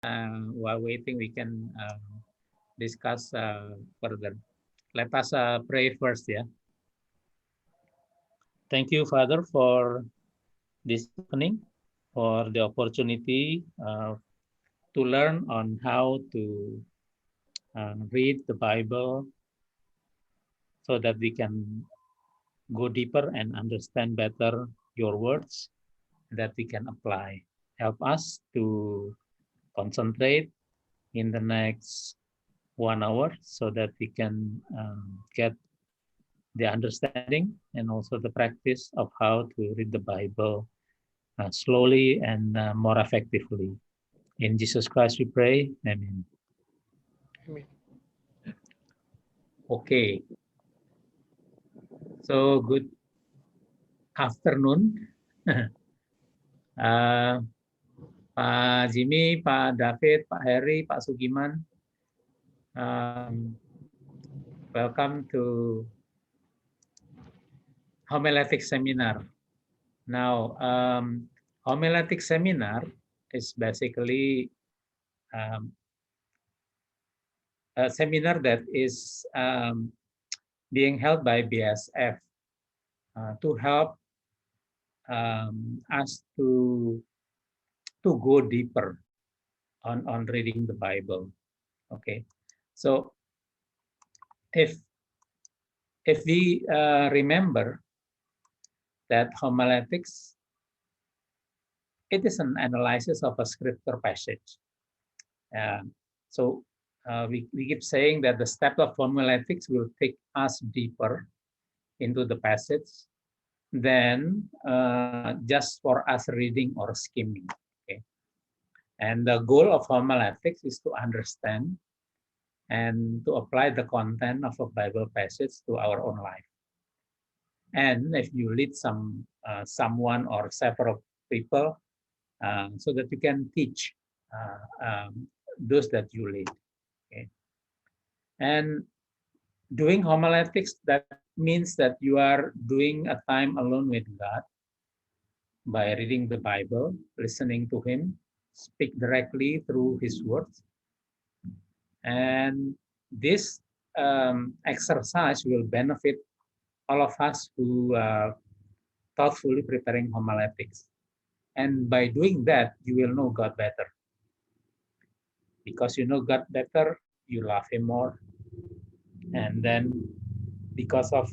while waiting, we can discuss further. Let us pray first, yeah. Thank you, Father, for this evening, for the opportunity to learn on how to read the Bible so that we can go deeper and understand better your words that we can apply. Help us to concentrate in the next 1 hour so that we can get the understanding and also the practice of how to read the Bible slowly and more effectively. In Jesus Christ we pray. Amen. Amen. Okay, so good afternoon. uh, Pak Jimmy, Pak David, Pak Heri, Pak Sugiman. Um, Welcome to homiletic seminar. Now, homiletic seminar is basically um, a seminar that is being held by BSF to help us to go deeper on reading the Bible. Okay, so if if we remember that homiletics, it is an analysis of a scripture passage. Uh, so we keep saying that the step of homiletics will take us deeper into the passage than just for us reading or skimming. Okay? And the goal of homiletics is to understand and to apply the content of a Bible passage to our own life. And if you lead someone or several people, so that you can teach those that you lead. Okay? And doing homiletics, that means that you are doing a time alone with God by reading the Bible, listening to Him, speak directly through His words. And this exercise will benefit all of us who are thoughtfully preparing homiletics. And by doing that, you will know God better. Because you know God better, you love Him more. And then because of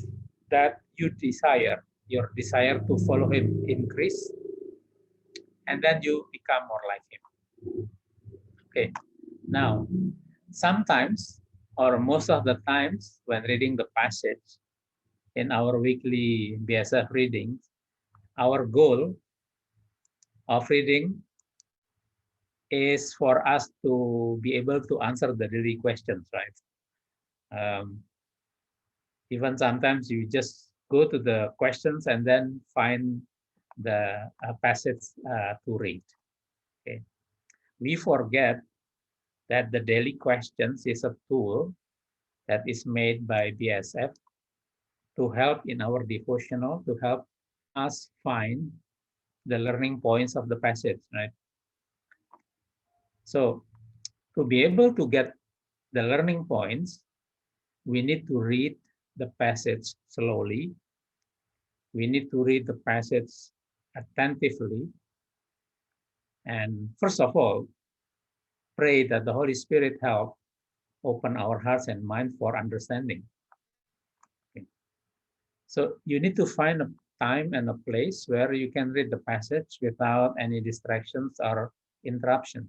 that, your desire to follow Him increase. And then you become more like Him. Okay. Now, sometimes or most of the times when reading the passage in our weekly BSF readings, our goal of reading is for us to be able to answer the daily questions, right? Um, Even sometimes you just go to the questions and then find the passage to read. Okay. We forget that the daily questions is a tool that is made by BSF to help in our devotional, to help us find the learning points of the passage, right? So to be able to get the learning points, we need to read the passage slowly. We need to read the passage attentively. And first of all, pray that the Holy Spirit help open our hearts and mind for understanding. Okay. So you need to find a time and a place where you can read the passage without any distractions or interruptions.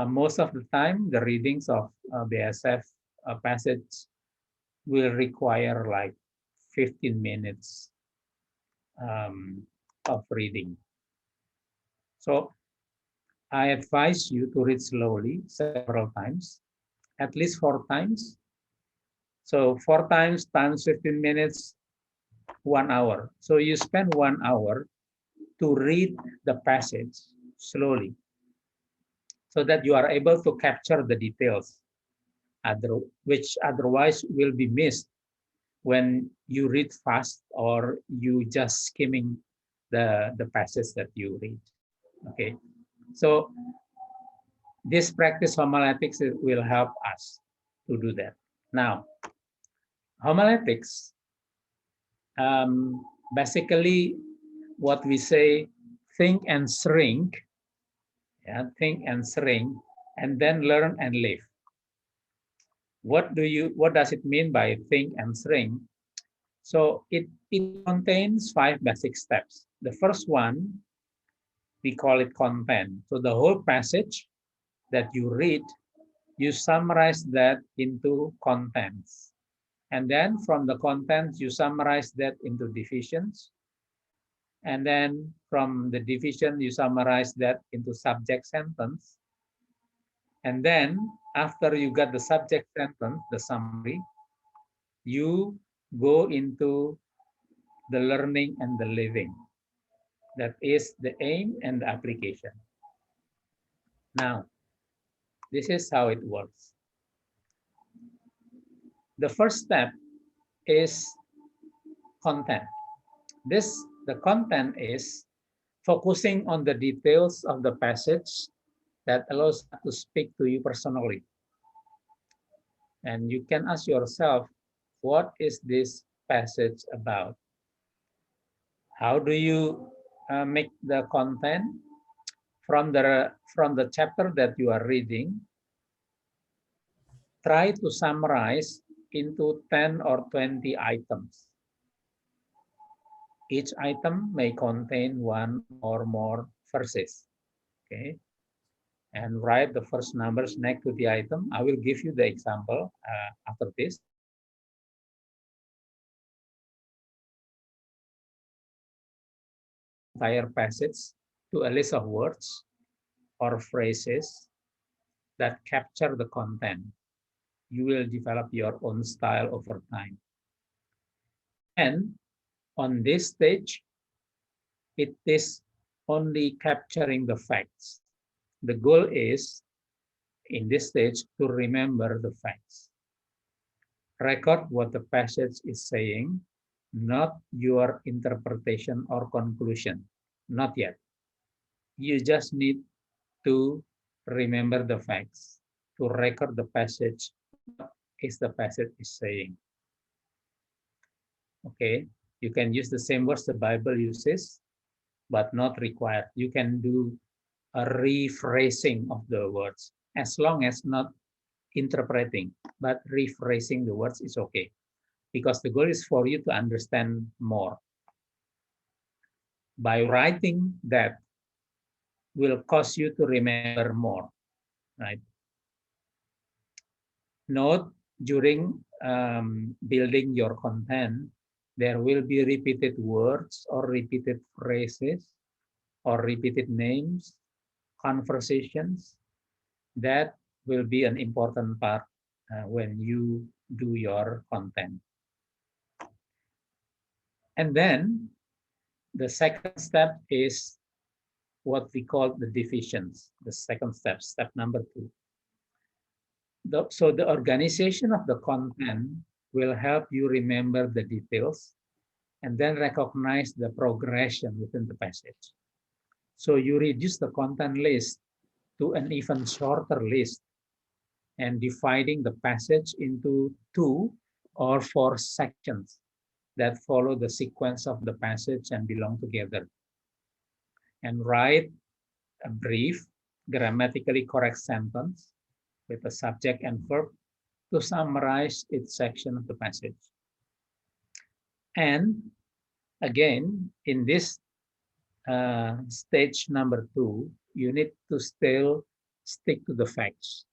Most of the time, the readings of BSF passage will require like 15 minutes of reading. So I advise you to read slowly several times, at least 4 times. So 4 times times 15 minutes, 1 hour. So you spend 1 hour to read the passage slowly so that you are able to capture the details, which otherwise will be missed when you read fast or you just skimming the passage that you read. Okay, so This practice homiletics will help us to do that. Now, homiletics, basically what we say, think and shrink, think and shrink, and then learn and live. What does it mean by think and shrink? So it contains 5 basic steps. The first one, we call it content. So the whole passage that you read, you summarize that into contents. And then from the contents, you summarize that into divisions. And then from the division, you summarize that into subject sentence. And then after you got the subject sentence, the summary, you go into the learning and the living. That is the aim and the application. Now, this is how it works. The first step is content. The content is focusing on the details of the passage that allows us to speak to you personally. And you can ask yourself, what is this passage about? How do you make the content from the chapter that you are reading? Try to summarize into 10 or 20 items. Each item may contain 1 or more verses. Okay, and write the first numbers next to the item. I will give you the example after this. Entire passage to a list of words or phrases that capture the content. You will develop your own style over time. And on this stage, it is only capturing the facts. The goal is, in this stage, to remember the facts. Record what the passage is saying, not your interpretation or conclusion. Not yet. You just need to remember the facts, to record the passage, what is the passage is saying. Okay, you can use the same words the Bible uses, but not required. You can do a rephrasing of the words, as long as not interpreting, but rephrasing the words is okay, because the goal is for you to understand more. By writing that will cause you to remember more, right? Note, during building your content, there will be repeated words or repeated phrases or repeated names, conversations. That will be an important part when you do your content. And then the second step is what we call the divisions, the second step, step number 2. So the organization of the content will help you remember the details and then recognize the progression within the passage. So you reduce the content list to an even shorter list and dividing the passage into 2 or 4 sections that follow the sequence of the passage and belong together. And write a brief, grammatically correct sentence with a subject and verb to summarize its section of the passage. And again, in this stage number 2, you need to still stick to the facts.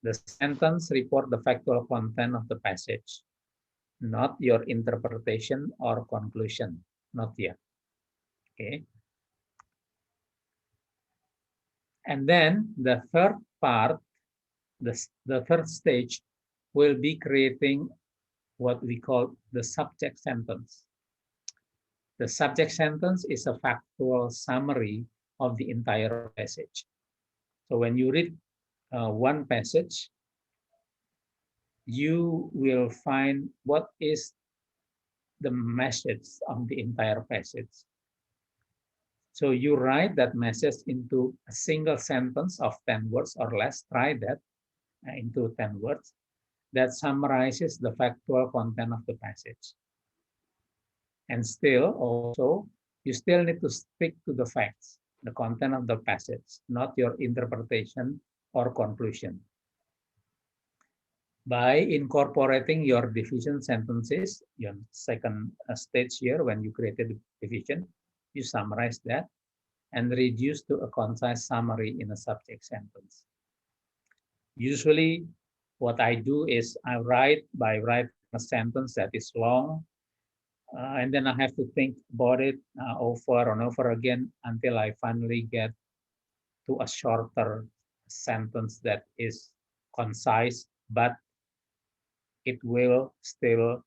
The sentence report the factual content of the passage, not your interpretation or conclusion, not yet. Okay. And then the third part, the third stage will be creating what we call the subject sentence. The subject sentence is a factual summary of the entire passage. So when you read one passage, you will find what is the message of the entire passage. So you write that message into a single sentence of 10 words or less. Try that into 10 words that summarizes the factual content of the passage. And still, also, you still need to stick to the facts, the content of the passage, not your interpretation or conclusion. By incorporating your division sentences, your second stage here, when you created the division, you summarize that and reduce to a concise summary in a subject sentence. Usually, what I do is I write by writing a sentence that is long, and then I have to think about it over and over again until I finally get to a shorter sentence that is concise, but it will still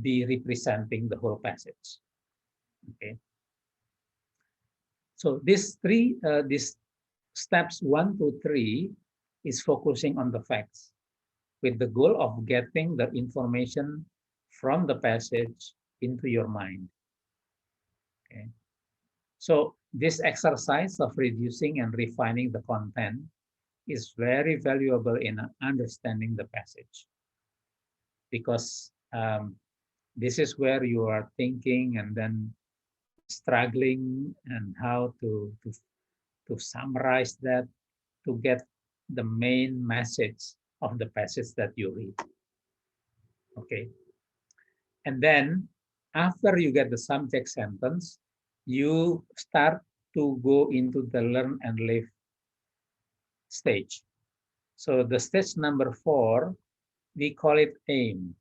be representing the whole passage. Okay. So these steps 1 to 3 is focusing on the facts with the goal of getting the information from the passage into your mind. Okay. So this exercise of reducing and refining the content is very valuable in understanding the passage, because this is where you are thinking and then struggling and how to summarize that to get the main message of the passage that you read. Okay. And then after you get the subject sentence, you start to go into the learn and live stage. So the stage number 4, we call it aim.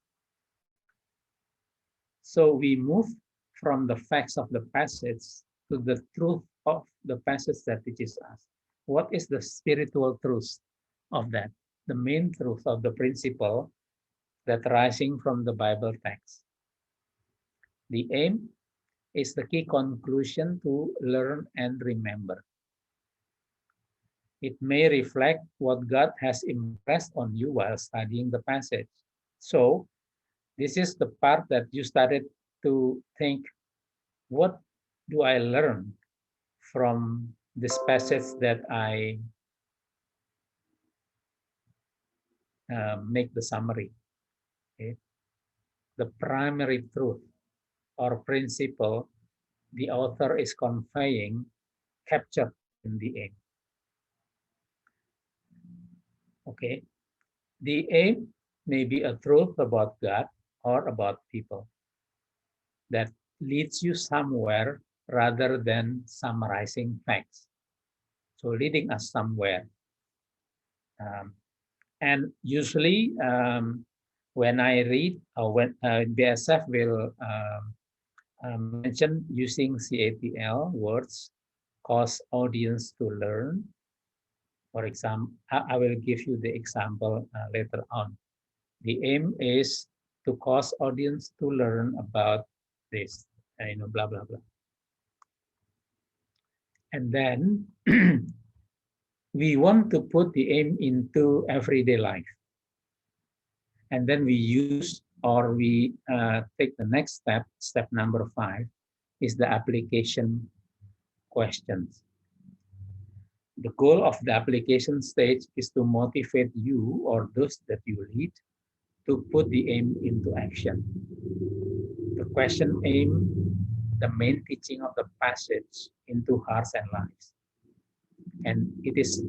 So we move from the facts of the passage to the truth of the passage that teaches us. What is the spiritual truth of that? The main truth of the principle that rising from the Bible text. The aim is the key conclusion to learn and remember. It may reflect what God has impressed on you while studying the passage. So this is the part that you started to think, what do I learn from this passage that I make the summary? Okay. The primary truth or principle the author is conveying captured in the aim. Okay. The aim may be a truth about God or about people that leads you somewhere rather than summarizing facts. So leading us somewhere. And usually when I read or when BSF will mention using CATL words, cause audience to learn. For example, I will give you the example later on. The aim is to cause audience to learn about this, blah, blah, blah. And then we want to put the aim into everyday life. And then we use or we take the next step, step number 5, is the application questions. The goal of the application stage is to motivate you or those that you lead to put the aim into action. The question aim the main teaching of the passage into hearts and lives. And it is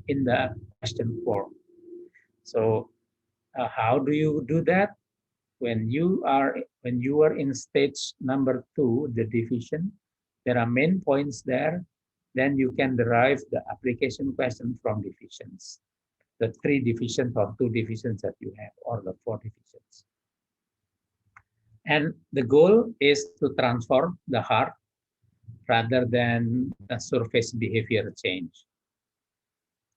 in the question 4. So how do you do that? When you are in stage number 2, the division, there are main points there. Then you can derive the application question from divisions, the 3 divisions or 2 divisions that you have, or the 4 divisions. And the goal is to transform the heart rather than a surface behavior change.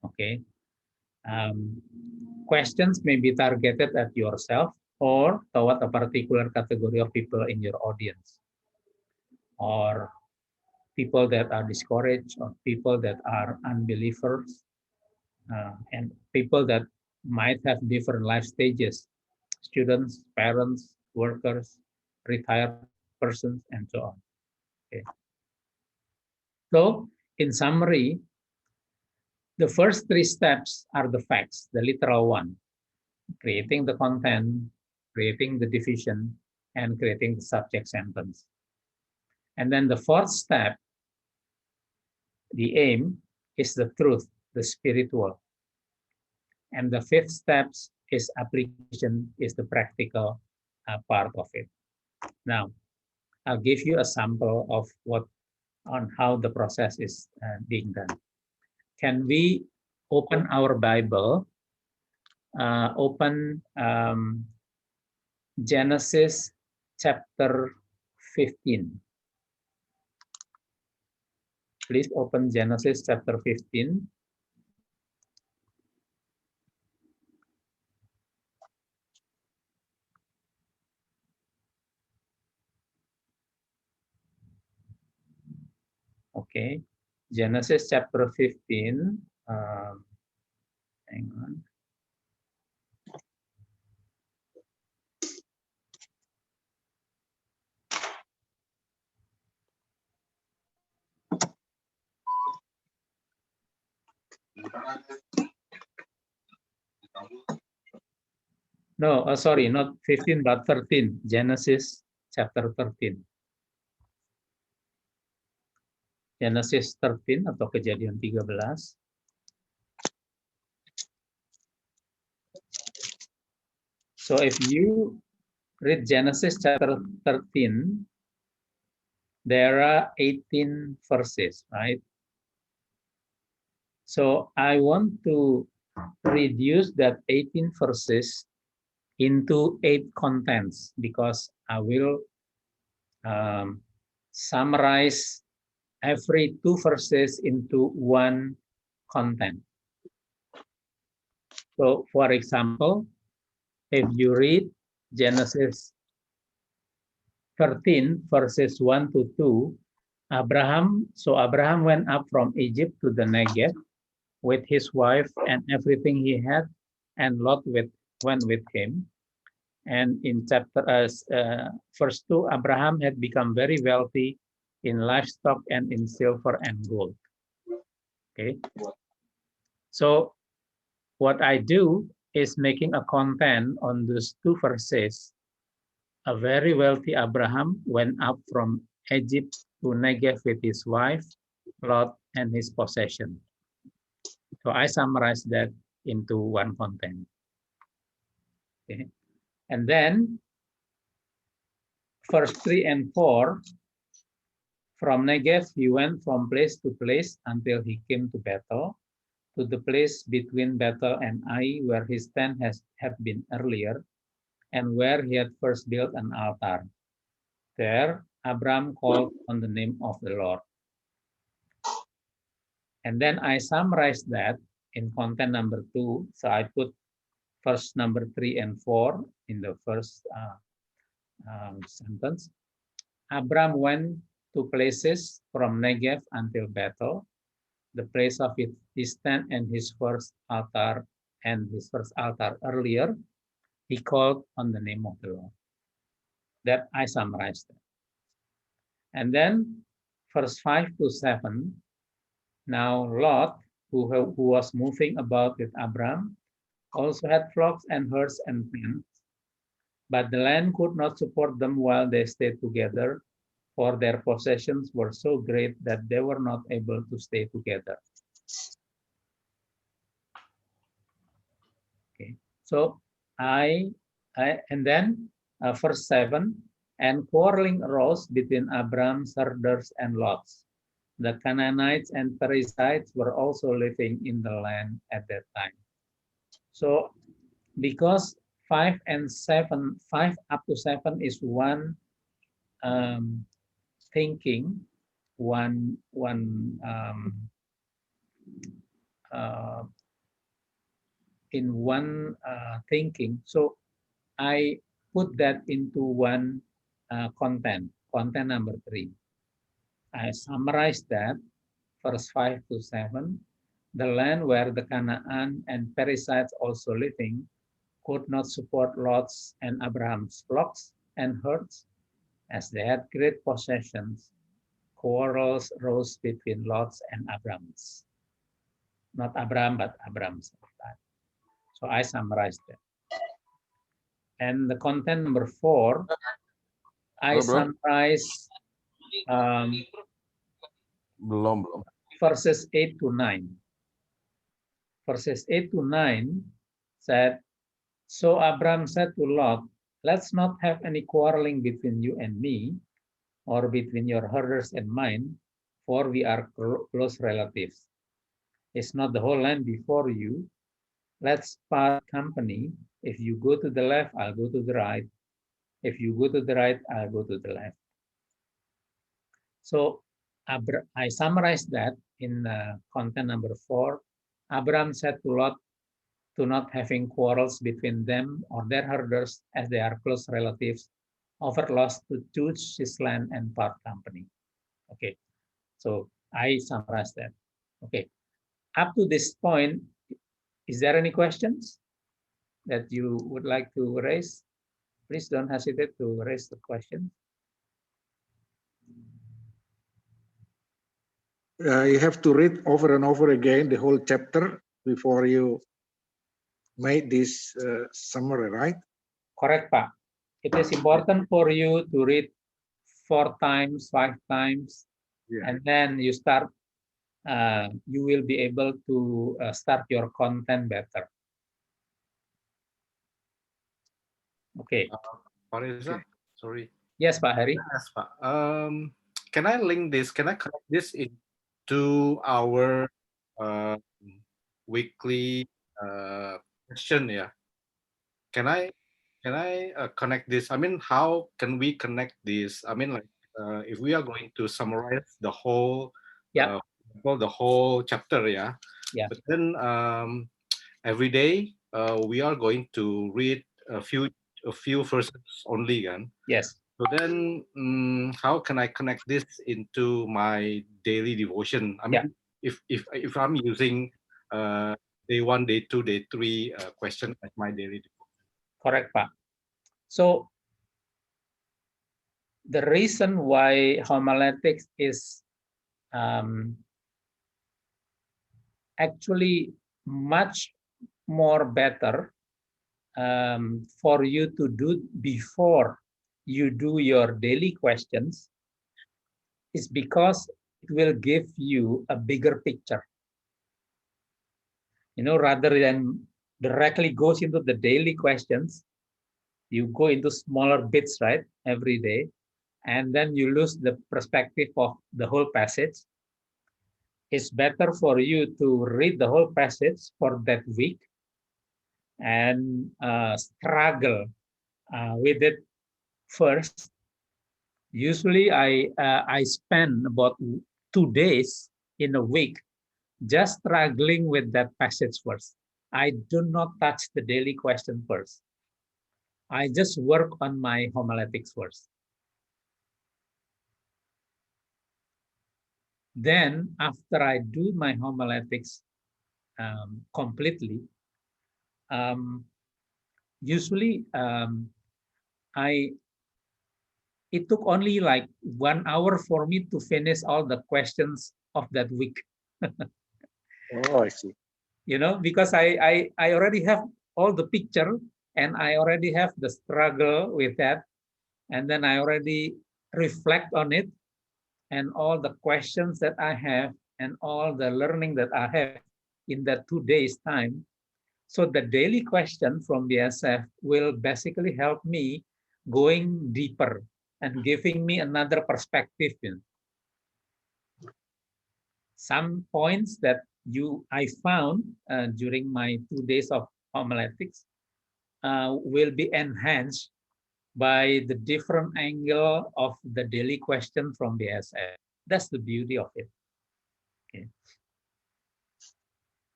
Okay. Questions may be targeted at yourself or toward a particular category of people in your audience, or people that are discouraged, or people that are unbelievers, and people that might have different life stages, students, parents, workers, retired persons, and so on. Okay. So, in summary, the first three steps are the facts, the literal one, creating the content, creating the division, and creating the subject sentence. And then the fourth step, the aim, is the truth, the spiritual. And the fifth step is application, is the practical part of it. Now, I'll give you a sample of on how the process is being done. Can we open our Bible, open Genesis chapter 15. Please open Genesis chapter 15. Okay, Genesis chapter 15. Hang on. No, sorry, not 15, but 13. Genesis chapter 13. Genesis 13 atau Kejadian 13. So if you read Genesis chapter 13, there are 18 verses, right? So I want to reduce that 18 verses into 8 contents because I will summarize every 2 verses into 1 content. So for example, if you read Genesis 13 verses 1 to 2, Abraham went up from Egypt to the Negev with his wife and everything he had, and Lot went with him. And in verse 2, Abraham had become very wealthy in livestock and in silver and gold. Okay. So what I do is making a content on those 2 verses. A very wealthy Abraham went up from Egypt to Negev with his wife, Lot, and his possession. So I summarize that into 1 content. Okay. And then verse 3 and 4, from Negev he went from place to place until he came to Bethel, to the place between Bethel and Ai, where his tent had been earlier, and where he had first built an altar. There, Abram called on the name of the Lord. And then I summarized that in content number 2. So I put verse number 3 and 4 in the first sentence. Abram went to places from Negev until Bethel, the place of his tent and his first altar earlier. He called on the name of the Lord. That I summarized. And then verse 5 to 7. Now Lot, who was moving about with Abram, also had flocks and herds and tents, but the land could not support them while they stayed together, for their possessions were so great that they were not able to stay together. Okay, so and then verse 7, and quarreling arose between Abram's herders and Lot's. The Canaanites and Perizzites were also living in the land at that time. So because 5 up to 7 is one thinking, one in one thinking. So I put that into 1 content number 3. I summarized that, verse 5 to 7. The land where the Canaan and Perizzites also living could not support Lot's and Abraham's flocks and herds, As they had great possessions, quarrels rose between Lot and Abrams. Not Abraham, but Abrams. So I summarized that. And the content number 4, I summarize Belum. verses 8 to 9. Verses 8 to 9 said, so Abram said to Lot, let's not have any quarreling between you and me, or between your herders and mine, for we are close relatives. Is not the whole land before you? Let's part company. If you go to the left, I'll go to the right. If you go to the right, I'll go to the left. So I summarized that in content number 4. Abram said to Lot to not having quarrels between them or their herders, as they are close relatives, offered Lot to choose his land and part company. Okay, so I summarized that. Okay, up to this point, is there any questions that you would like to raise? Please don't hesitate to raise the question. You have to read over and over again the whole chapter before you make this summary, right? Correct, Pak. It is important for you to read 4 times, 5 times, and then you start. You will be able to start your content better. Okay. Pak Reza, sorry. Yes, Pak Heri. Yes, Pak. Can I link this? Can I connect this into our weekly question? Yeah. Can I connect this? I mean, how can we connect this? I mean, like if we are going to summarize the whole, the whole chapter, yeah. Yeah. But then every day we are going to read a few verses only, kan? Yes. So then, how can I connect this into my daily devotion? I mean, if I'm using day 1, day 2, day 3 question as my daily devotion. Correct, Pak. So the reason why homiletics is actually much more better for you to do before you do your daily questions is because it will give you a bigger picture. You know, rather than directly goes into the daily questions, you go into smaller bits, right, every day, and then you lose the perspective of the whole passage. It's better for you to read the whole passage for that week and struggle with it first. Usually, I spend about 2 days in a week just struggling with that passage first. I do not touch the daily question first. I just work on my homiletics first. Then, after I do my homiletics completely, usually it took only like 1 hour for me to finish all the questions of that week. Oh, I see. You know, because I already have all the picture and I already have the struggle with that. And then I already reflect on it and all the questions that I have and all the learning that I have in that 2 days time. So the daily question from BSF will basically help me going deeper and giving me another perspective. Some points that I found during my 2 days of homiletics will be enhanced by the different angle of the daily question from BSF. That's the beauty of it. Okay.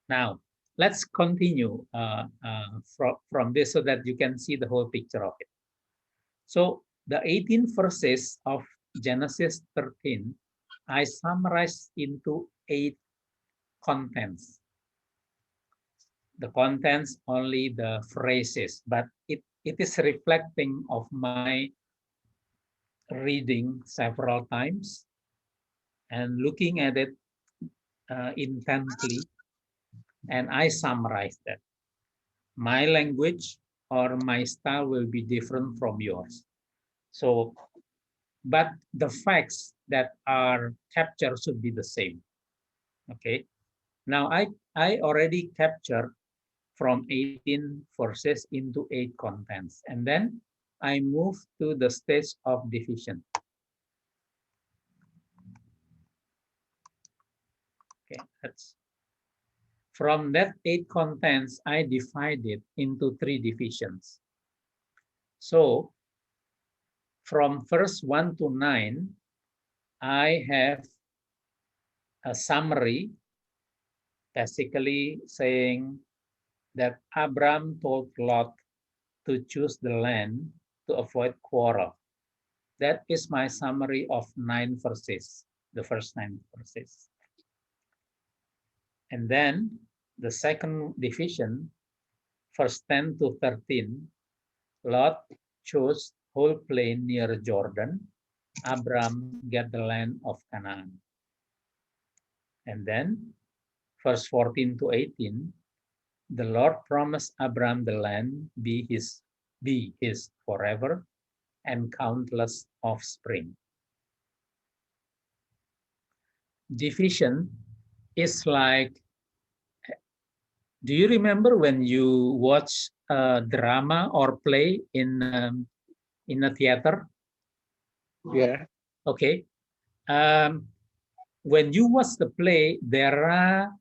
Now, let's continue from this so that you can see the whole picture of it. So the 18 verses of Genesis 13, I summarized into 8 contents. The contents only the phrases, but it is reflecting of my reading several times and looking at it intently, and I summarize that. My language or my style will be different from yours. So, but the facts that are captured should be the same. Okay. Now I already captured from 18 verses into 8 contents, and then I move to the stage of division. Okay, that's from that 8 contents, I divide it into 3 divisions. So from verse 1 to 9, I have a summary, basically saying that Abram told Lot to choose the land to avoid quarrel. That is my summary of 9 verses, the first 9 verses. And then the second division, verse 10 to 13, Lot chose whole plain near Jordan. Abram get the land of Canaan. And then verse 14 to 18, the Lord promised Abram the land be his forever and countless offspring. Division is like, do you remember when you watch a drama or play in a theater? Yeah. Okay. When you watch the play, there are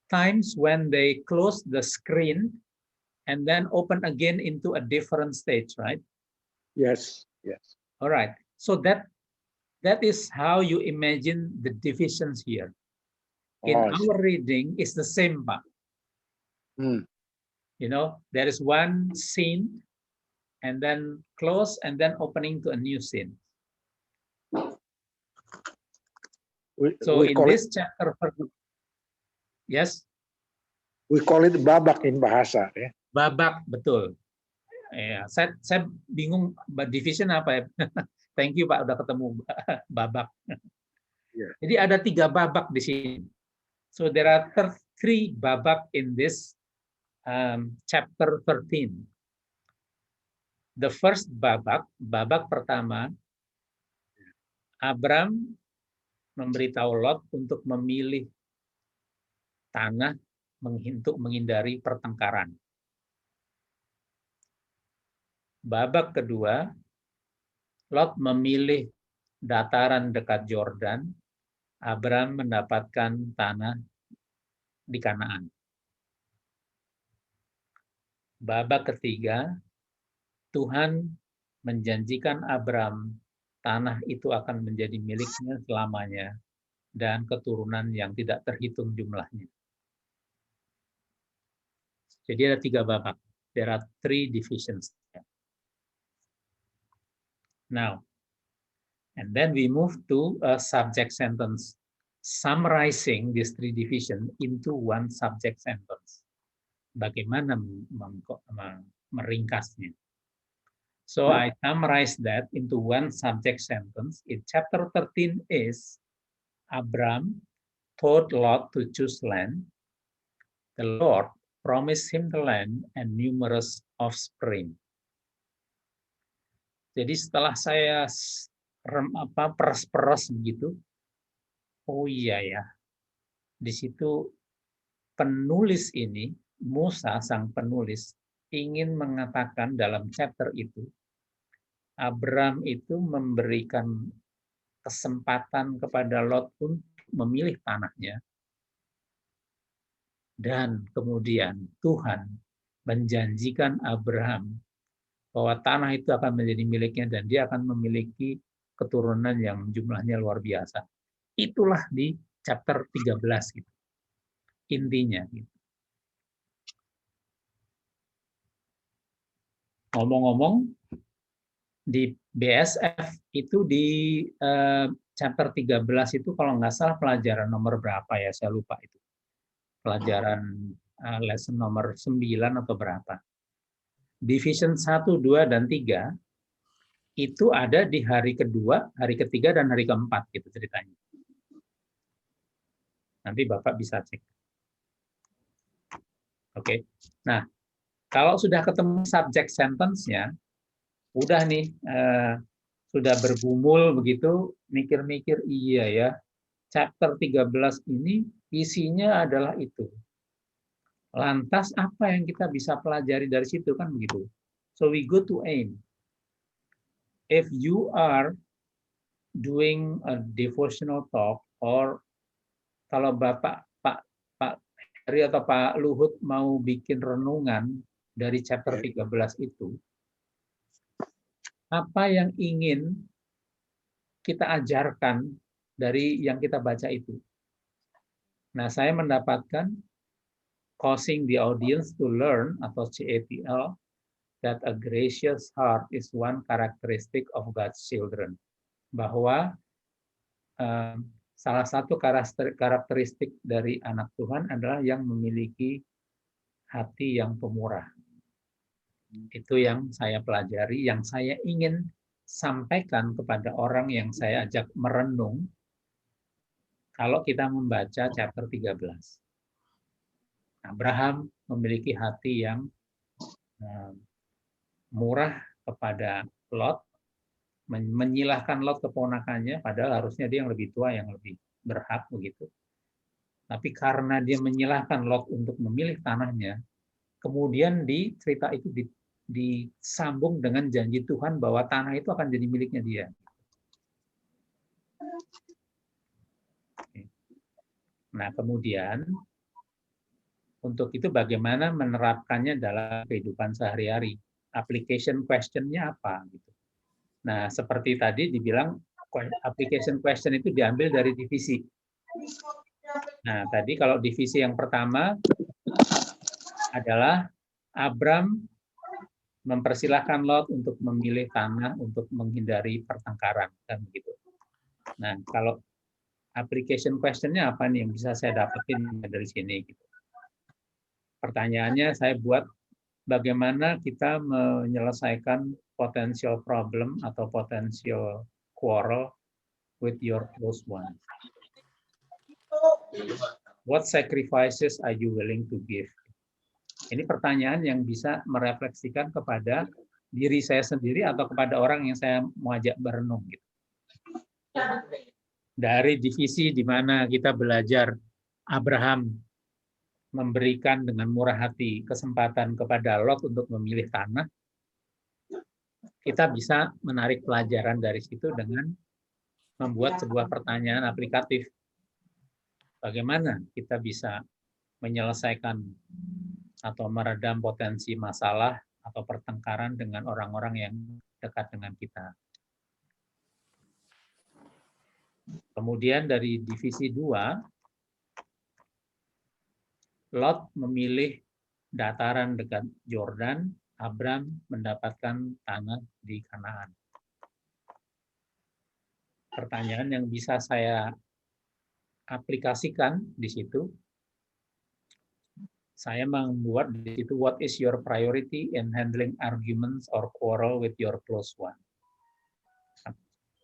times when they close the screen and then open again into a different stage, right? Yes. Yes. All right. So that is how you imagine the divisions here. In our reading, it's the same, Pak. You know, there is one scene and then close and then opening to a new scene. So in this chapter, yes? We call it babak in bahasa. Ya. Babak, betul. Ya, saya bingung division apa ya. Thank you Pak, udah ketemu babak. Yeah. Jadi ada 3 babak di sini. So there are 3 babak in this chapter 13. The first babak pertama, Abram memberitahu Lot untuk memilih tanah untuk menghindari pertengkaran. Babak kedua, Lot memilih dataran dekat Yordan. Abram mendapatkan tanah di Kanaan. Babak ketiga, Tuhan menjanjikan Abram tanah itu akan menjadi miliknya selamanya dan keturunan yang tidak terhitung jumlahnya. Jadi ada 3 babak. There are 3 divisions. Now, and then we move to a subject sentence, summarizing these 3 divisions into one subject sentence. Bagaimana meringkasnya? So I summarize that into one subject sentence. In chapter 13 is, Abram told Lot to choose land. The Lord promised him the land and numerous offspring. Jadi setelah saya peras-peras begitu, oh iya ya, di situ penulis ini, Musa sang penulis, ingin mengatakan dalam chapter itu, Abram itu memberikan kesempatan kepada Lot untuk memilih tanahnya, dan kemudian Tuhan menjanjikan Abraham bahwa tanah itu akan menjadi miliknya dan dia akan memiliki keturunan yang jumlahnya luar biasa. Itulah di chapter 13 gitu. Intinya gitu. Ngomong-ngomong, di BSF itu di chapter 13 itu kalau nggak salah pelajaran nomor berapa ya, saya lupa itu. Pelajaran lesson nomor 9 atau berapa. Division 1, 2, dan 3 itu ada di hari kedua, hari ketiga, dan hari keempat gitu ceritanya. Nanti Bapak bisa cek. Oke. Nah, kalau sudah ketemu subject sentence-nya, udah nih sudah bergumul begitu, mikir-mikir iya ya. Chapter 13 ini isinya adalah itu. Lantas apa yang kita bisa pelajari dari situ kan begitu. So we go to aim. If you are doing a devotional talk, or kalau Bapak Pak Heri atau Pak Luhut mau bikin renungan dari chapter 13 itu, apa yang ingin kita ajarkan dari yang kita baca itu? Nah, saya mendapatkan causing the audience to learn atau CATL that a gracious heart is one characteristic of God's children. Bahwa salah satu karakteristik dari anak Tuhan adalah yang memiliki hati yang pemurah. Itu yang saya pelajari, yang saya ingin sampaikan kepada orang yang saya ajak merenung kalau kita membaca chapter 13. Abraham memiliki hati yang murah kepada Lot, menyilahkan Lot keponakannya, padahal harusnya dia yang lebih tua, yang lebih berhak begitu. Tapi karena dia menyilahkan Lot untuk memilih tanahnya, kemudian di cerita itu disambung dengan janji Tuhan bahwa tanah itu akan jadi miliknya dia. Nah, kemudian untuk itu bagaimana menerapkannya dalam kehidupan sehari-hari? Application question-nya apa? Gitu. Nah, seperti tadi dibilang, application question itu diambil dari divisi. Nah, tadi kalau divisi yang pertama adalah Abram mempersilahkan Lot untuk memilih tanah untuk menghindari pertengkaran, kan begitu. Nah, kalau application question-nya apa nih yang bisa saya dapetin dari sini? Gitu. Pertanyaannya saya buat, bagaimana kita menyelesaikan potential problem atau potential quarrel with your close one? What sacrifices are you willing to give? Ini pertanyaan yang bisa merefleksikan kepada diri saya sendiri atau kepada orang yang saya mau ajak berenung. Gitu. Dari divisi di mana kita belajar Abraham memberikan dengan murah hati kesempatan kepada Lot untuk memilih tanah, kita bisa menarik pelajaran dari situ dengan membuat sebuah pertanyaan aplikatif. Bagaimana kita bisa menyelesaikan atau meredam potensi masalah atau pertengkaran dengan orang-orang yang dekat dengan kita. Kemudian dari divisi 2, Lot memilih dataran dekat Yordan, Abram mendapatkan tanah di Kanaan. Pertanyaan yang bisa saya aplikasikan di situ, saya membuat di situ, what is your priority in handling arguments or quarrel with your close one?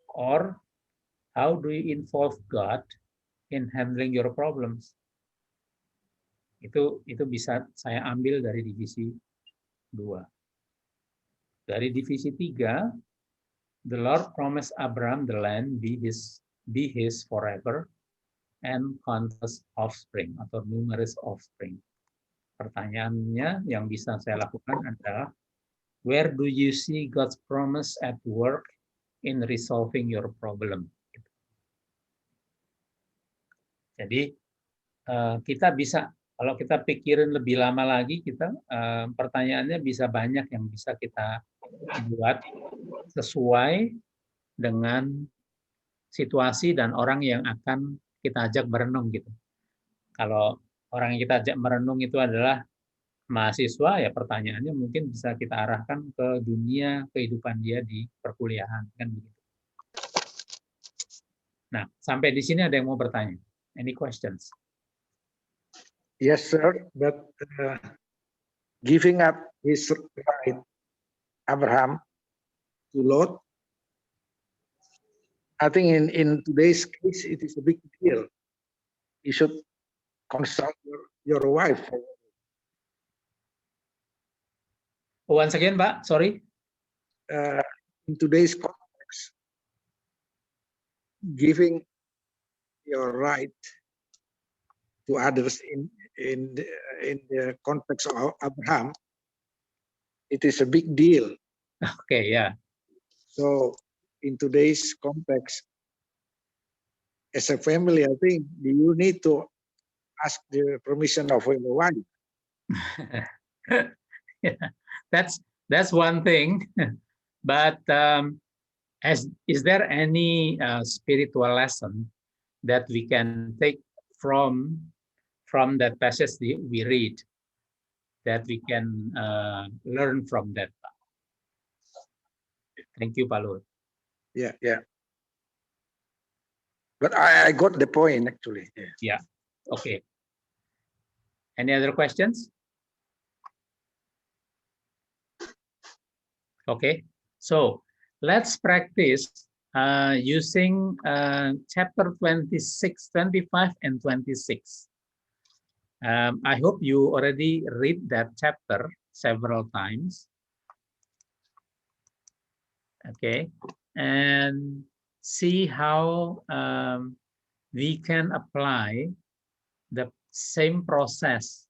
Or how do you involve God in handling your problems? Itu bisa saya ambil dari divisi 2. Dari divisi 3, the Lord promised Abraham the land be his forever and countless offspring atau numerous offspring. Pertanyaannya yang bisa saya lakukan adalah, where do you see God's promise at work in resolving your problem? Jadi kita bisa, kalau kita pikirin lebih lama lagi, kita pertanyaannya bisa banyak yang bisa kita buat sesuai dengan situasi dan orang yang akan kita ajak merenung gitu. Kalau orang yang kita ajak merenung itu adalah mahasiswa, ya pertanyaannya mungkin bisa kita arahkan ke dunia kehidupan dia di perkuliahan, kan begitu. Nah, sampai di sini ada yang mau bertanya? Any questions? Yes, sir. But giving up his right, Abraham, to Lot, I think in today's case, it is a big deal. You should consult your wife. Once again, Pak, sorry. In today's context, giving your right to others in the context of Abraham, it is a big deal. Okay, yeah. So in today's context, as a family, I think you need to ask the permission of your wife. Yeah, that's one thing. But is there any spiritual lesson that we can take from that passage we read, that we can learn from that? Thank you, Pak Luhut. Yeah, yeah. But I got the point actually. Yeah. Okay. Any other questions? Okay. So let's practice using chapter 26, 25, and 26. I hope you already read that chapter several times. Okay. And see how we can apply the same process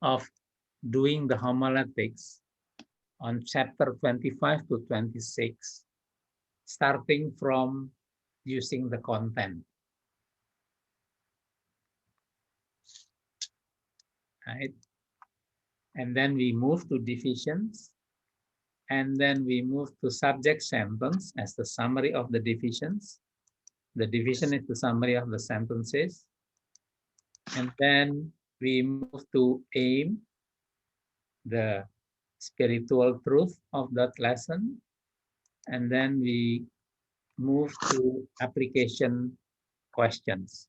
of doing the homiletics on chapter 25 to 26, starting from using the content. Right? And then we move to divisions, and then we move to subject sentence as the summary of the divisions. The division is the summary of the sentences. And then we move to aim, the spiritual truth of that lesson. And then we move to application questions.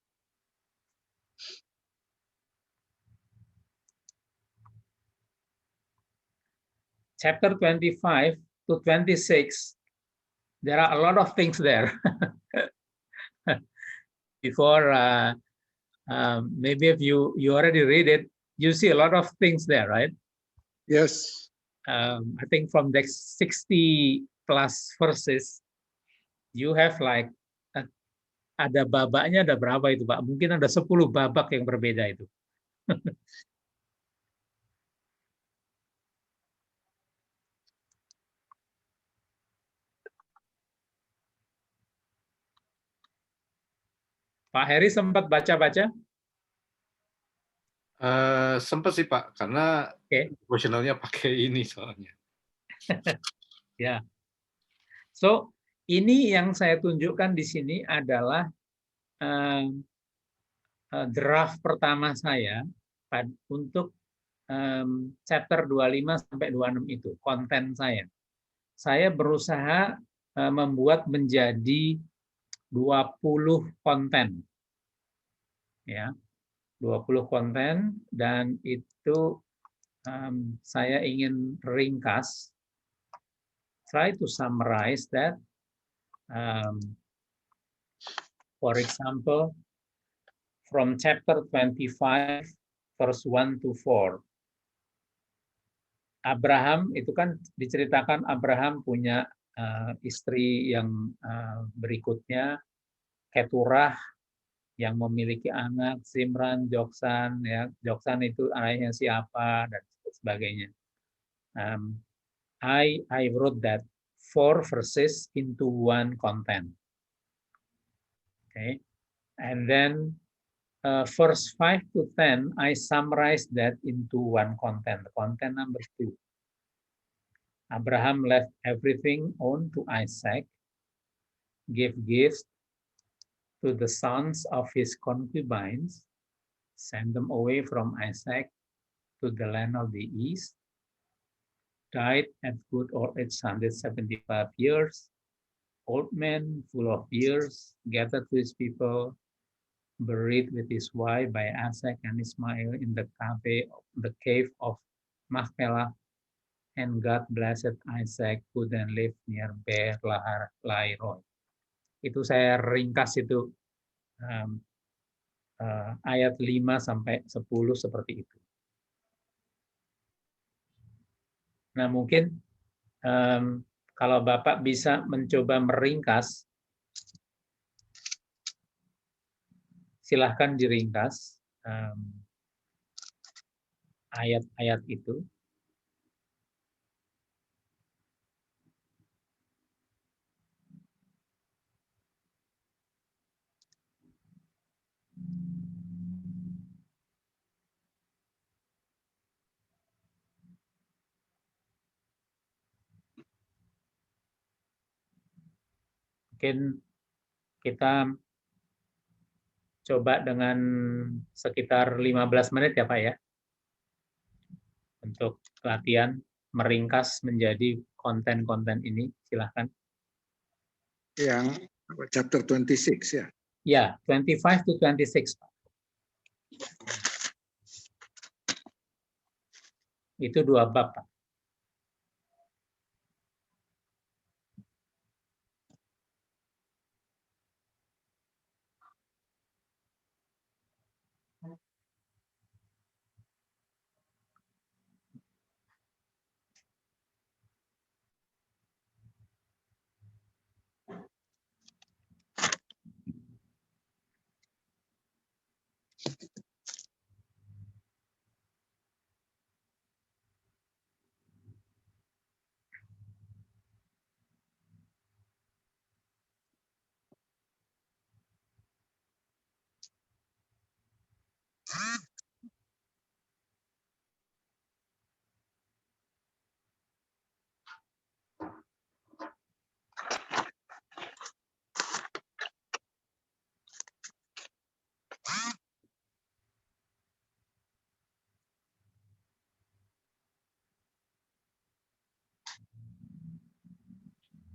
Chapter 25 to 26, there are a lot of things there. Before, maybe if you already read it, you see a lot of things there, right? Yes. I think from the 60 plus verses, you have like, ada babaknya ada berapa itu Pak? Mungkin ada 10 babak yang berbeda itu. Pak Heri sempat baca-baca? Sempat sih Pak, karena devotionalnya pakai ini soalnya. Ya. So, ini yang saya tunjukkan di sini adalah draft pertama saya untuk chapter 25 sampai 26 itu, konten saya. Saya berusaha membuat menjadi 20 konten. Ya. 20 konten, dan itu saya ingin ringkas, try to summarize that. For example, from chapter 25, verse 1 to 4. Abraham, itu kan diceritakan Abraham punya istri yang berikutnya, Keturah, yang memiliki anak, Zimran, Joksan, ya, Joksan itu ayahnya siapa, dan sebagainya. I wrote that 4 verses into one content. Okay, and then verse 5 to 10, I summarized that into one content. Content number 2. Abraham left everything owned to Isaac, gave gifts to the sons of his concubines, sent them away from Isaac to the land of the east, died at good old age, 175 years, old man full of years, gathered to his people, buried with his wife by Isaac and Ismail in the cave of Machpelah, and God blessed Isaac, who then lived near Beer Lahai Roi. Itu saya ringkas itu ayat 5 sampai 10 seperti itu. Nah, mungkin kalau Bapak bisa mencoba meringkas, silahkan diringkas ayat-ayat itu. Mungkin kita coba dengan sekitar 15 menit ya Pak ya, untuk latihan meringkas menjadi konten-konten ini, silahkan. Yang chapter 26 ya. Ya, 25 to 26 Pak. Itu 2 bab Pak.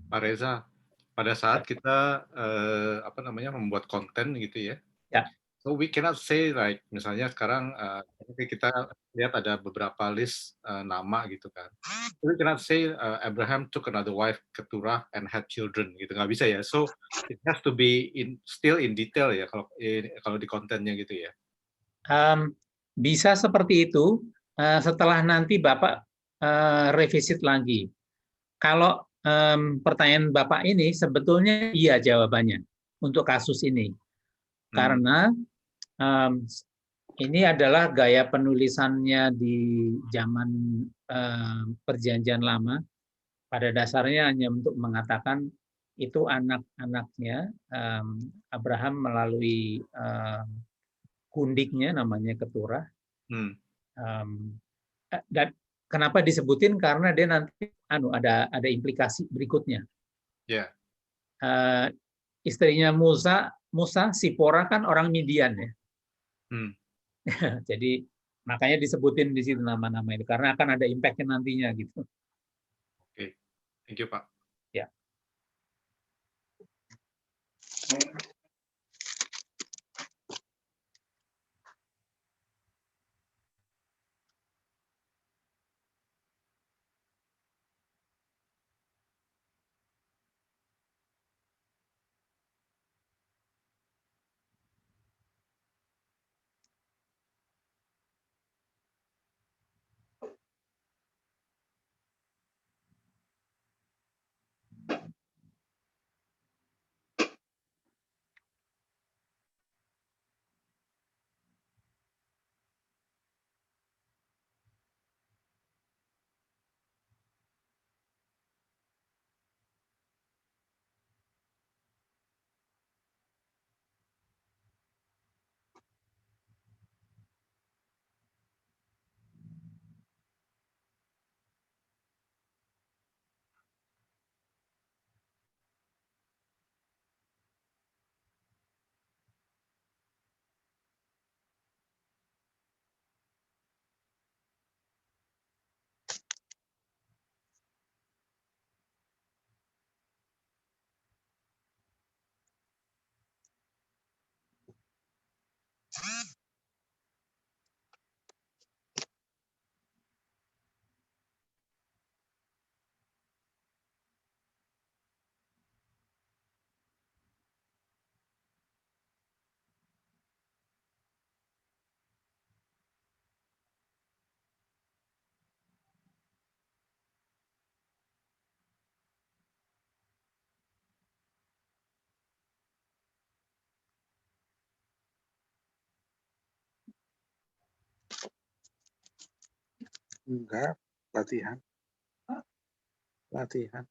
Pak Reza, pada saat kita membuat konten gitu ya, Ya. so we cannot say like misalnya sekarang kita lihat ada beberapa list nama gitu kan, we cannot say Abraham took another wife, Keturah, and had children gitu, nggak bisa ya. So it has to be still in detail ya kalau di kontennya gitu ya. Bisa seperti itu setelah nanti Bapak revisit lagi. Kalau pertanyaan Bapak ini sebetulnya iya jawabannya untuk kasus ini. Karena ini adalah gaya penulisannya di zaman Perjanjian Lama. Pada dasarnya hanya untuk mengatakan itu anak-anaknya Abraham melalui kundiknya namanya Keturah. Dan kenapa disebutin? Karena dia nanti ada implikasi berikutnya. Yeah. Istrinya Musa, Sipora kan orang Midian ya. Jadi makanya disebutin di situ nama-nama itu karena akan ada impact-nya nantinya gitu. Oke, thank you Pak. Ya. Enggak, latihan. Latihan.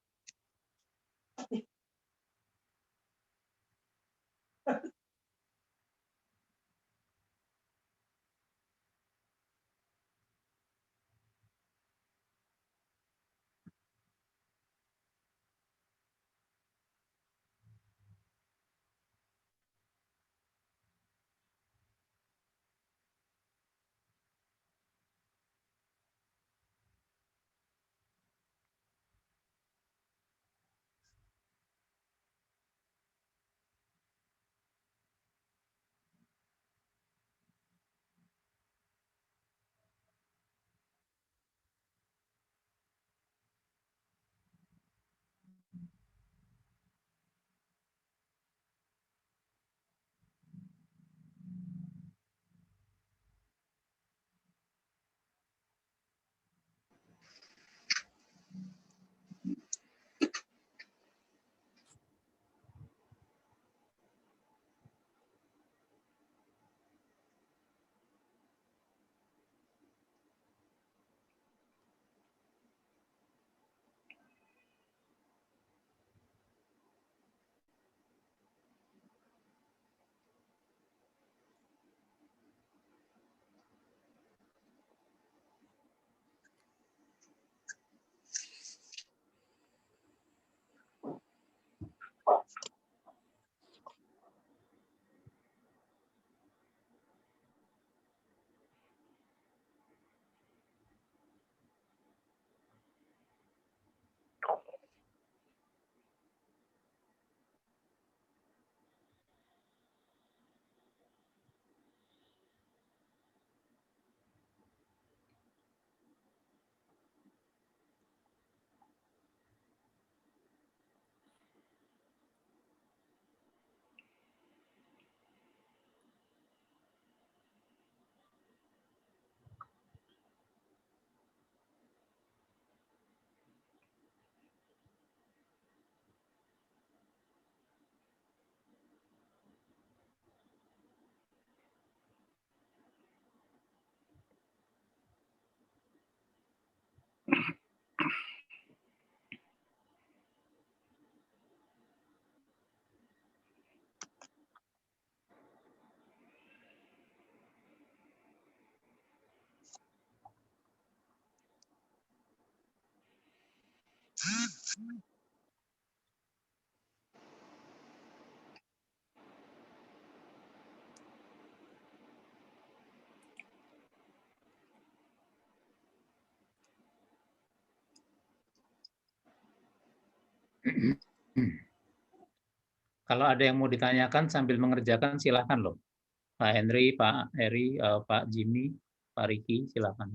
Kalau ada yang mau ditanyakan sambil mengerjakan silahkan loh. Pak Henry, Pak Heri, Pak Jimmy, Pak Riki, silahkan.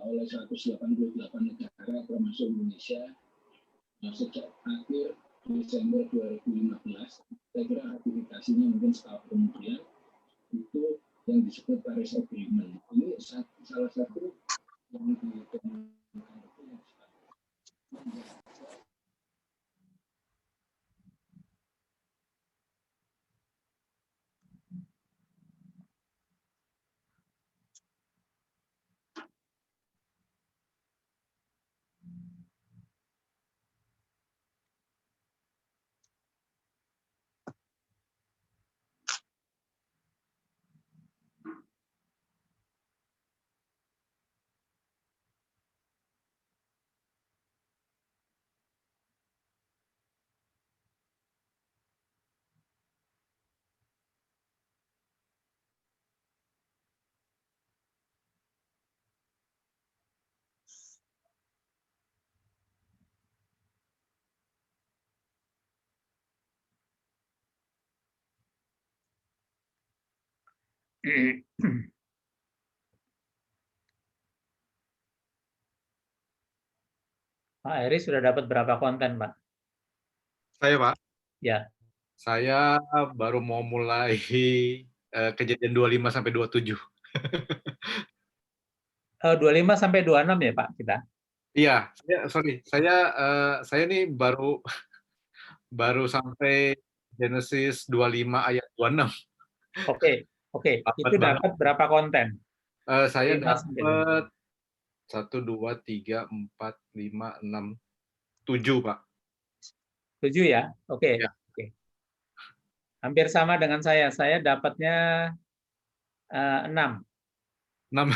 Oleh 188 negara termasuk Indonesia sejak akhir Desember 2015. Saya kira ratifikasinya mungkin setahun kemudian itu yang disebut Paris Agreement. Ini salah satu yang ditemukan itu yang Pak Heri sudah dapat berapa konten, Pak? Saya, Pak. Ya. Saya baru mau mulai kejadian 25 sampai 27. 25 sampai 26 ya, Pak, kita? Iya, saya nih baru sampai Genesis 25 ayat 26. Oke. Itu dapat berapa konten? Saya 5 sampai 26. dapat 1, 2, 3, 4, 5, 6, 7, Pak. 7 ya? Oke. Ya. Oke. Hampir sama dengan saya. Saya dapatnya 6. 6.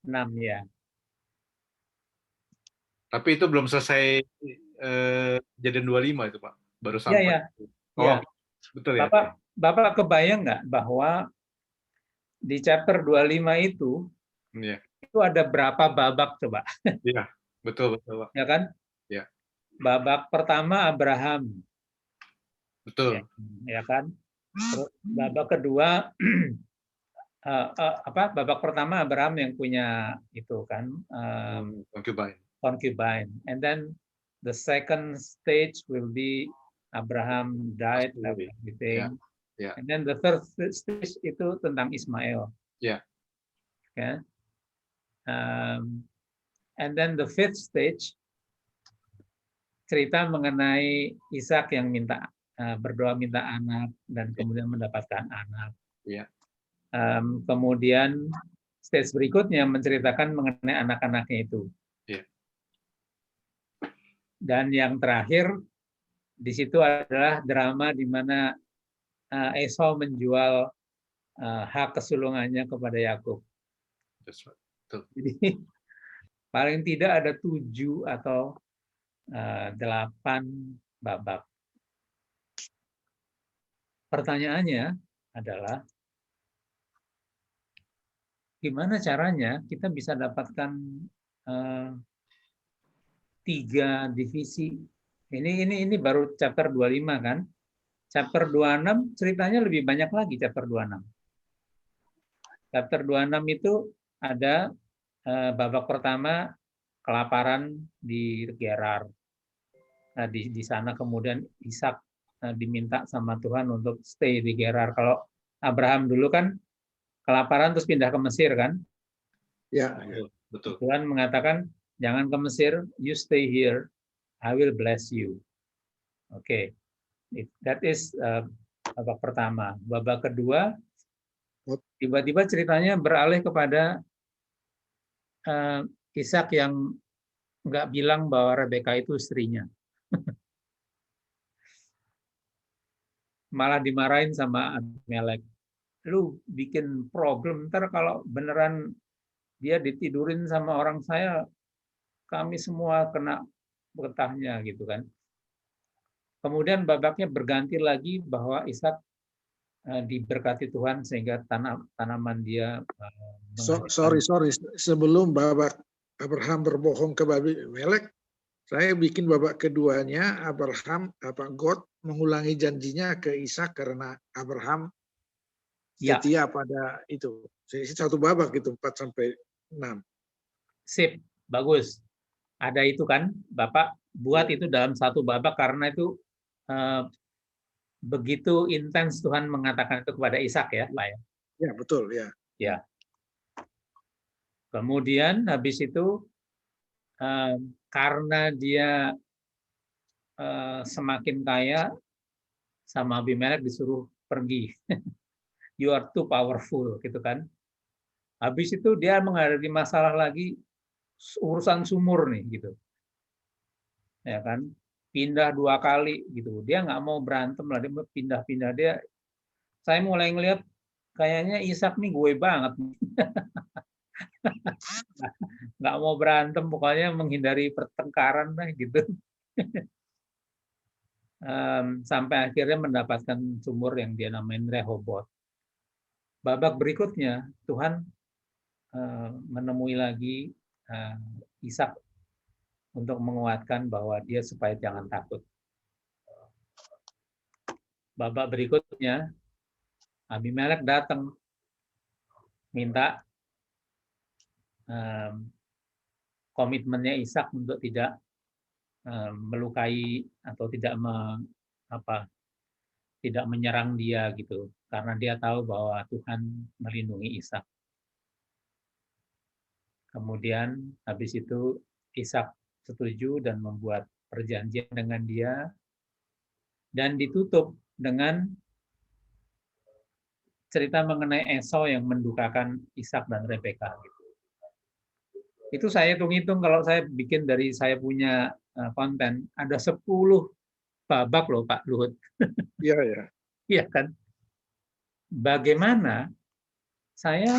6 ya. Tapi itu belum selesai kejadian 25 itu, Pak. Baru sampai. Iya. Oh, Ya. betul ya. Bapak kebayang nggak bahwa di chapter 25 itu Iya. itu ada berapa babak coba? Iya, betul, Pak. Ya kan? Ya. Babak pertama Abraham. Betul. Ya kan? Terus babak kedua babak pertama Abraham yang punya itu kan concubine, and then the second stage will be Abraham died and everything, and then the third stage itu tentang Ismail, okay? And then the fifth stage cerita mengenai Ishak yang berdoa minta anak dan kemudian mendapatkan anak. Kemudian stage berikutnya menceritakan mengenai anak-anaknya itu. Dan yang terakhir di situ adalah drama di mana Esau menjual hak kesulungannya kepada Yakub. Jadi paling tidak ada 7 atau 8 babak. Pertanyaannya adalah gimana caranya kita bisa dapatkan 3 divisi. Ini baru chapter 25 kan. Chapter 26 ceritanya lebih banyak lagi chapter 26. Chapter 26 itu ada babak pertama kelaparan di Gerar. Nah, di sana kemudian Ishak diminta sama Tuhan untuk stay di Gerar. Kalau Abraham dulu kan kelaparan terus pindah ke Mesir kan. Ya, Betul. Tuhan mengatakan jangan ke Mesir, you stay here, I will bless you. Oke, that is babak pertama. Babak kedua, tiba-tiba ceritanya beralih kepada Ishak yang nggak bilang bahwa Rebeka itu istrinya. Malah dimarahin sama Abimelek. Lu bikin problem, ntar kalau beneran dia ditidurin sama orang saya, kami semua kena getahnya gitu kan. Kemudian babaknya berganti lagi bahwa Ishak diberkati Tuhan sehingga tanaman dia sorry. Sebelum babak Abraham berbohong ke Abimelek, saya bikin babak keduanya God mengulangi janjinya ke Ishak karena Abraham setia pada itu. Satu babak itu 4-6. Sip, bagus. Ada itu kan, Bapak buat itu dalam satu babak karena itu begitu intens Tuhan mengatakan itu kepada Ishak ya, Pak ya. Ya, betul ya. Ya. Kemudian habis itu karena dia semakin kaya, sama Abimelek disuruh pergi. You are too powerful, gitu kan. Habis itu dia menghadapi masalah lagi urusan sumur nih, gitu. Ya kan, pindah 2 kali gitu. Dia nggak mau berantem lah, dia pindah-pindah dia. Saya mulai ngelihat kayaknya Ishak nih gue banget. Nggak mau berantem, pokoknya menghindari pertengkaran lah gitu. Sampai akhirnya mendapatkan sumur yang dia namain Rehoboth. Babak berikutnya Tuhan menemui lagi Ishak untuk menguatkan bahwa dia supaya jangan takut. Babak berikutnya Abimelek datang minta komitmennya Ishak untuk tidak melukai atau tidak menyerang dia gitu, karena dia tahu bahwa Tuhan melindungi Ishak. Kemudian habis itu Ishak setuju dan membuat perjanjian dengan dia dan ditutup dengan cerita mengenai Esau yang mendukakan Ishak dan Rebeka gitu. Itu saya hitung-hitung kalau saya bikin dari saya punya konten ada 10 babak loh Pak Luhut. Iya ya. Iya kan? Bagaimana saya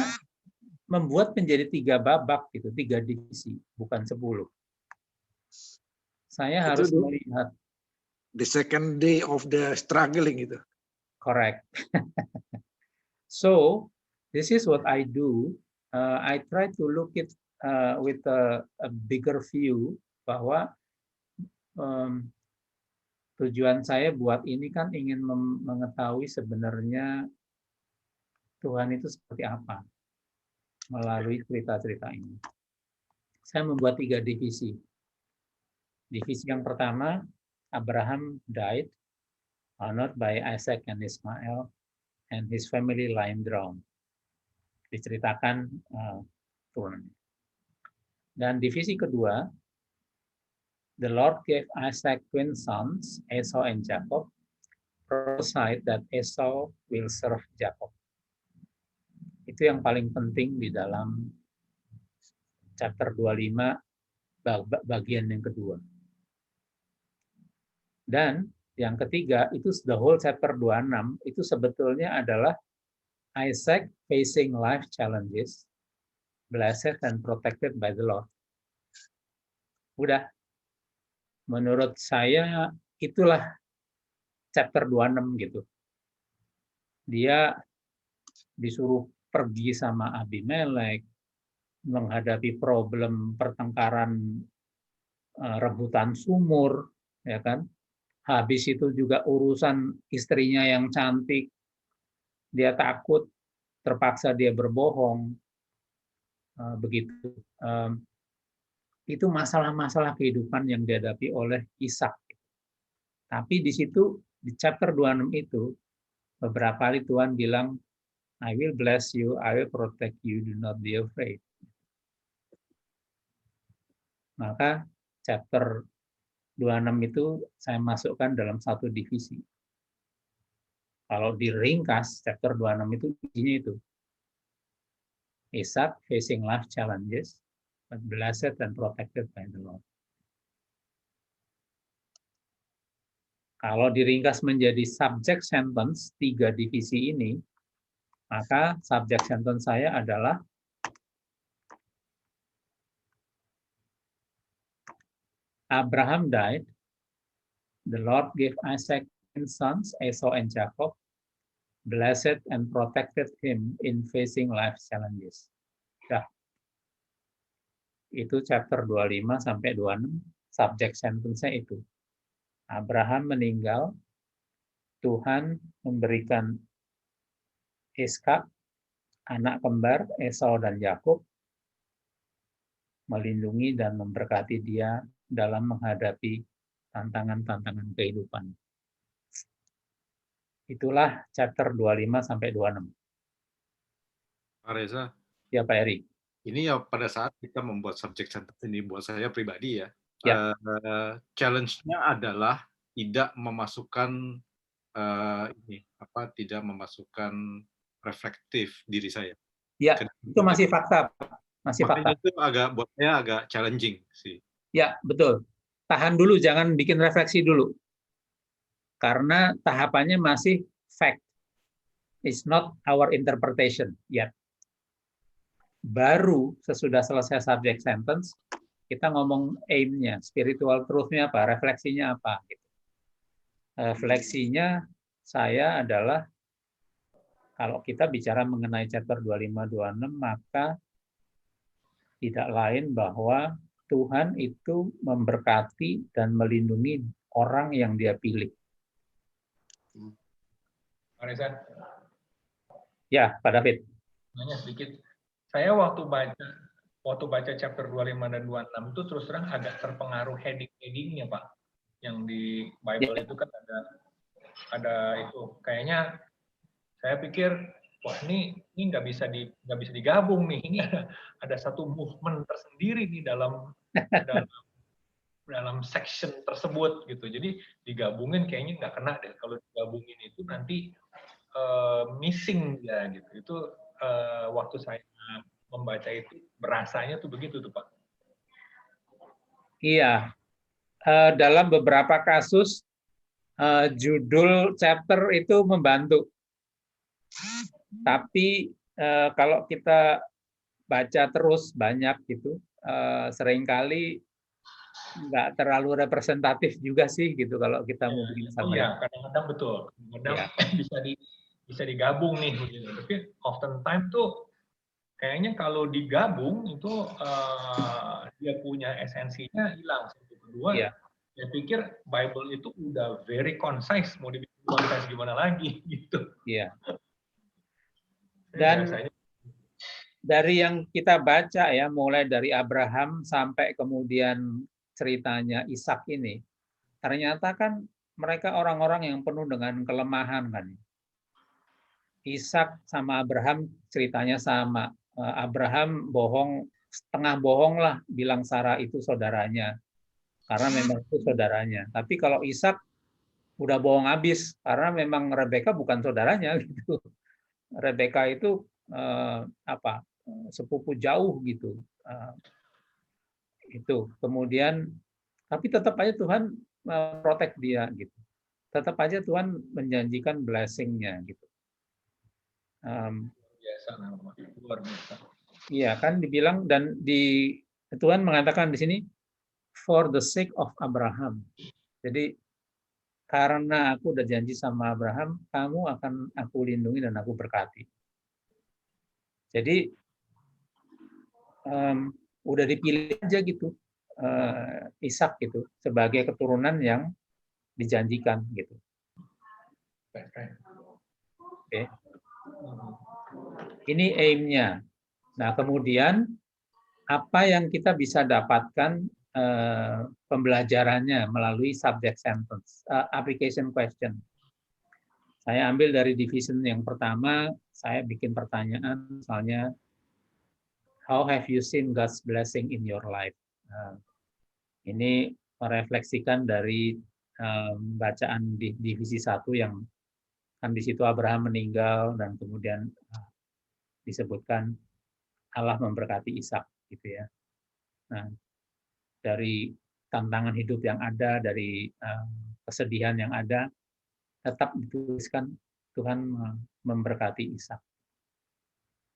membuat menjadi 3 babak gitu, 3 divisi, bukan 10. Saya harus melihat the second day of the struggling itu. Correct. So this is what I do. I try to look it with a bigger view bahwa tujuan saya buat ini kan ingin mengetahui sebenarnya Tuhan itu seperti apa melalui cerita-cerita ini. Saya membuat 3 divisi. Divisi yang pertama, Abraham died, honored by Isaac and Ishmael, and his family lying drowned. Diceritakan turunannya. Dan divisi kedua, the Lord gave Isaac twin sons, Esau and Jacob, prophesied that Esau will serve Jacob. Itu yang paling penting di dalam chapter 25 bagian yang kedua. Dan yang ketiga, itu the whole chapter 26, itu sebetulnya adalah Isaac facing life challenges, blessed and protected by the Lord. Udah. Menurut saya itulah chapter 26 gitu. Dia disuruh pergi sama Abimelek, menghadapi problem pertengkaran rebutan sumur, ya kan? Habis itu juga urusan istrinya yang cantik, dia takut, terpaksa dia berbohong, begitu. Itu masalah-masalah kehidupan yang dihadapi oleh Ishak. Tapi di situ, di chapter 26 itu, beberapa kali Tuhan bilang, I will bless you, I will protect you, do not be afraid. Maka chapter 26 itu saya masukkan dalam satu divisi. Kalau diringkas, chapter 26 itu isinya itu. Ishak facing life challenges, but blessed and protected by the Lord. Kalau diringkas menjadi subject sentence, 3 divisi ini, maka subject sentence saya adalah Abraham died, the Lord gave Isaac and sons, Esau and Jacob, blessed and protected him in facing life challenges. Dah. Itu chapter 25 sampai 26, subject sentence-nya itu. Abraham meninggal, Tuhan memberikan Ishak, anak kembar Esau dan Yakub, melindungi dan memberkati dia dalam menghadapi tantangan-tantangan kehidupan. Itulah chapter 25 sampai 26. Pak Reza, Ya Pak Eri. ini ya pada saat kita membuat subject sentence ini buat saya pribadi ya, Ya. challenge-nya adalah tidak memasukkan tidak memasukkan reflektif diri saya. Ya, itu masih fakta. Masih fakta. Itu buat saya agak challenging sih. Ya, betul. Tahan dulu, jangan bikin refleksi dulu. Karena tahapannya masih fact. It's not our interpretation yet. Baru sesudah selesai subject sentence, kita ngomong aim-nya, spiritual truth-nya apa, refleksinya apa. Refleksinya saya adalah, kalau kita bicara mengenai chapter 25-26, maka tidak lain bahwa Tuhan itu memberkati dan melindungi orang yang Dia pilih. Pak Reza, Ya, Pak David. nanya sedikit. Saya waktu baca chapter 25 dan 26 itu terus terang agak terpengaruh heading-headingnya, Pak. Yang di Bible itu kan ada itu. Kayaknya saya pikir, wah ini nggak bisa digabung nih. Ini ada satu movement tersendiri nih dalam section tersebut gitu. Jadi digabungin kayaknya nggak kena deh. Kalau digabungin itu nanti missing ya gitu. Itu waktu saya membaca itu berasanya tuh begitu tuh Pak. Iya, dalam beberapa kasus judul chapter itu membantu. Tapi kalau kita baca terus banyak gitu, seringkali nggak terlalu representatif juga sih gitu kalau kita mau bikin summary. Iya, kadang-kadang betul. Kadang bisa digabung nih gitu. Tapi often time tuh kayaknya kalau digabung itu dia punya esensinya hilang. Kedua, saya pikir Bible itu udah very concise, mau dibikin concise gimana lagi gitu. Iya. Dan dari yang kita baca ya, mulai dari Abraham sampai kemudian ceritanya Ishak ini, ternyata kan mereka orang-orang yang penuh dengan kelemahan kan. Ishak sama Abraham ceritanya sama. Abraham bohong, setengah bohong lah bilang Sarah itu saudaranya. Karena memang itu saudaranya. Tapi kalau Ishak udah bohong habis karena memang Rebeka bukan saudaranya gitu. Rebeka itu sepupu jauh gitu. Itu kemudian tapi tetap aja Tuhan protect dia gitu. Tetap aja Tuhan menjanjikan blessing-nya gitu. Luar biasa. Iya kan dibilang dan Tuhan mengatakan di sini for the sake of Abraham. Jadi karena aku udah janji sama Abraham, kamu akan aku lindungi dan aku berkati. Jadi udah dipilih aja gitu Ishak gitu sebagai keturunan yang dijanjikan gitu. Oke. Ini aim-nya. Nah, kemudian apa yang kita bisa dapatkan pembelajarannya melalui subject sentence, application question. Saya ambil dari division yang pertama, saya bikin pertanyaan, misalnya, how have you seen God's blessing in your life? Ini merefleksikan dari bacaan di divisi 1 yang kan di situ Abraham meninggal dan kemudian disebutkan Allah memberkati Ishak gitu ya. Nah, dari tantangan hidup yang ada, dari kesedihan yang ada, tetap dituliskan Tuhan memberkati Ishak.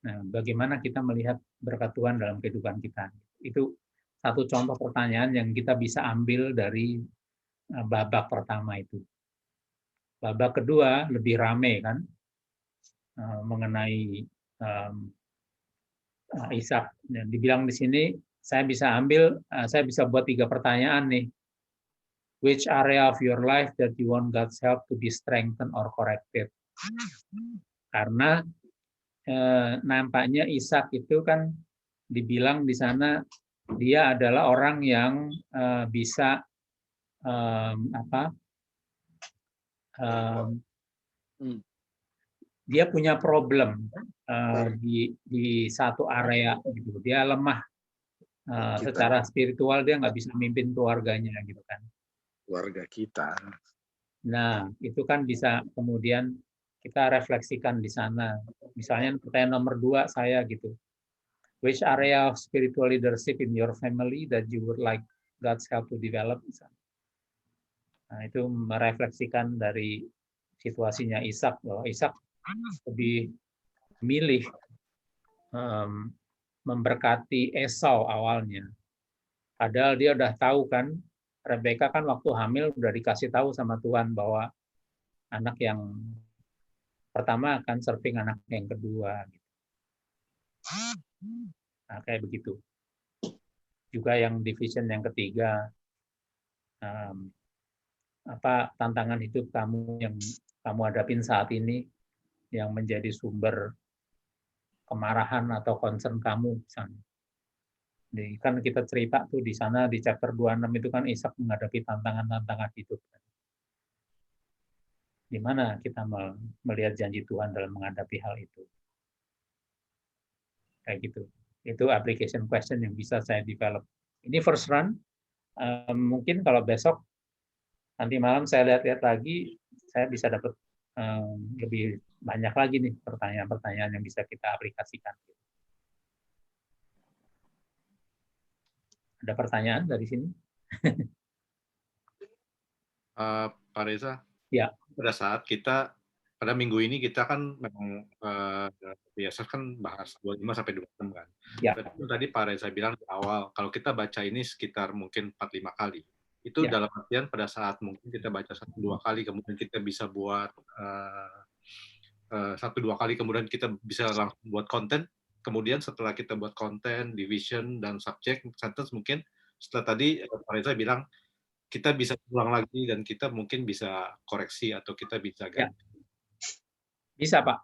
Nah, bagaimana kita melihat berkat Tuhan dalam kehidupan kita? Itu satu contoh pertanyaan yang kita bisa ambil dari babak pertama itu. Babak kedua lebih rame kan, mengenai Ishak. Dan dibilang di sini, saya bisa buat 3 pertanyaan nih. Which area of your life that you want God's help to be strengthened or corrected? Karena nampaknya Ishak itu kan dibilang di sana dia adalah orang yang bisa dia punya problem di satu area gitu. Dia lemah secara spiritual, dia nggak bisa mimpin keluarganya gitu kan. Keluarga kita. Nah, itu kan bisa kemudian kita refleksikan di sana. Misalnya pertanyaan nomor 2 saya gitu. Which area of spiritual leadership in your family that you would like God's help to develop? Nah, itu merefleksikan dari situasinya Ishak, bahwa Ishak lebih memilih memberkati Esau awalnya. Padahal dia udah tahu kan, Rebeka kan waktu hamil udah dikasih tahu sama Tuhan bahwa anak yang pertama akan serving anak yang kedua. Nah, kayak begitu. Juga yang division yang ketiga, apa tantangan hidup kamu yang kamu hadapin saat ini yang menjadi sumber kemarahan atau concern kamu misalnya. Jadi kan kita cerita tuh di sana di chapter 26 itu kan Ishak menghadapi tantangan-tantangan hidup. Di mana kita melihat janji Tuhan dalam menghadapi hal itu. Kayak gitu. Itu application question yang bisa saya develop. Ini first run. Mungkin kalau besok nanti malam saya lihat-lihat lagi, saya bisa dapat lebih banyak lagi nih pertanyaan-pertanyaan yang bisa kita aplikasikan. Ada pertanyaan dari sini? Pak Reza, ya. Pada saat kita pada minggu ini kita kan memang biasa kan bahas 25 sampai 26 kan. Ya. Tadi Pak Reza bilang di awal kalau kita baca ini sekitar mungkin 4-5 kali. Itu dalam artian pada saat mungkin kita baca 1-2 kali kemudian kita bisa buat 1-2 kali kemudian kita bisa langsung buat konten. Kemudian setelah kita buat konten, division dan subject sentence mungkin setelah tadi Pak Reza bilang kita bisa ulang lagi dan kita mungkin bisa koreksi atau kita bisa ganti. Bisa, Pak.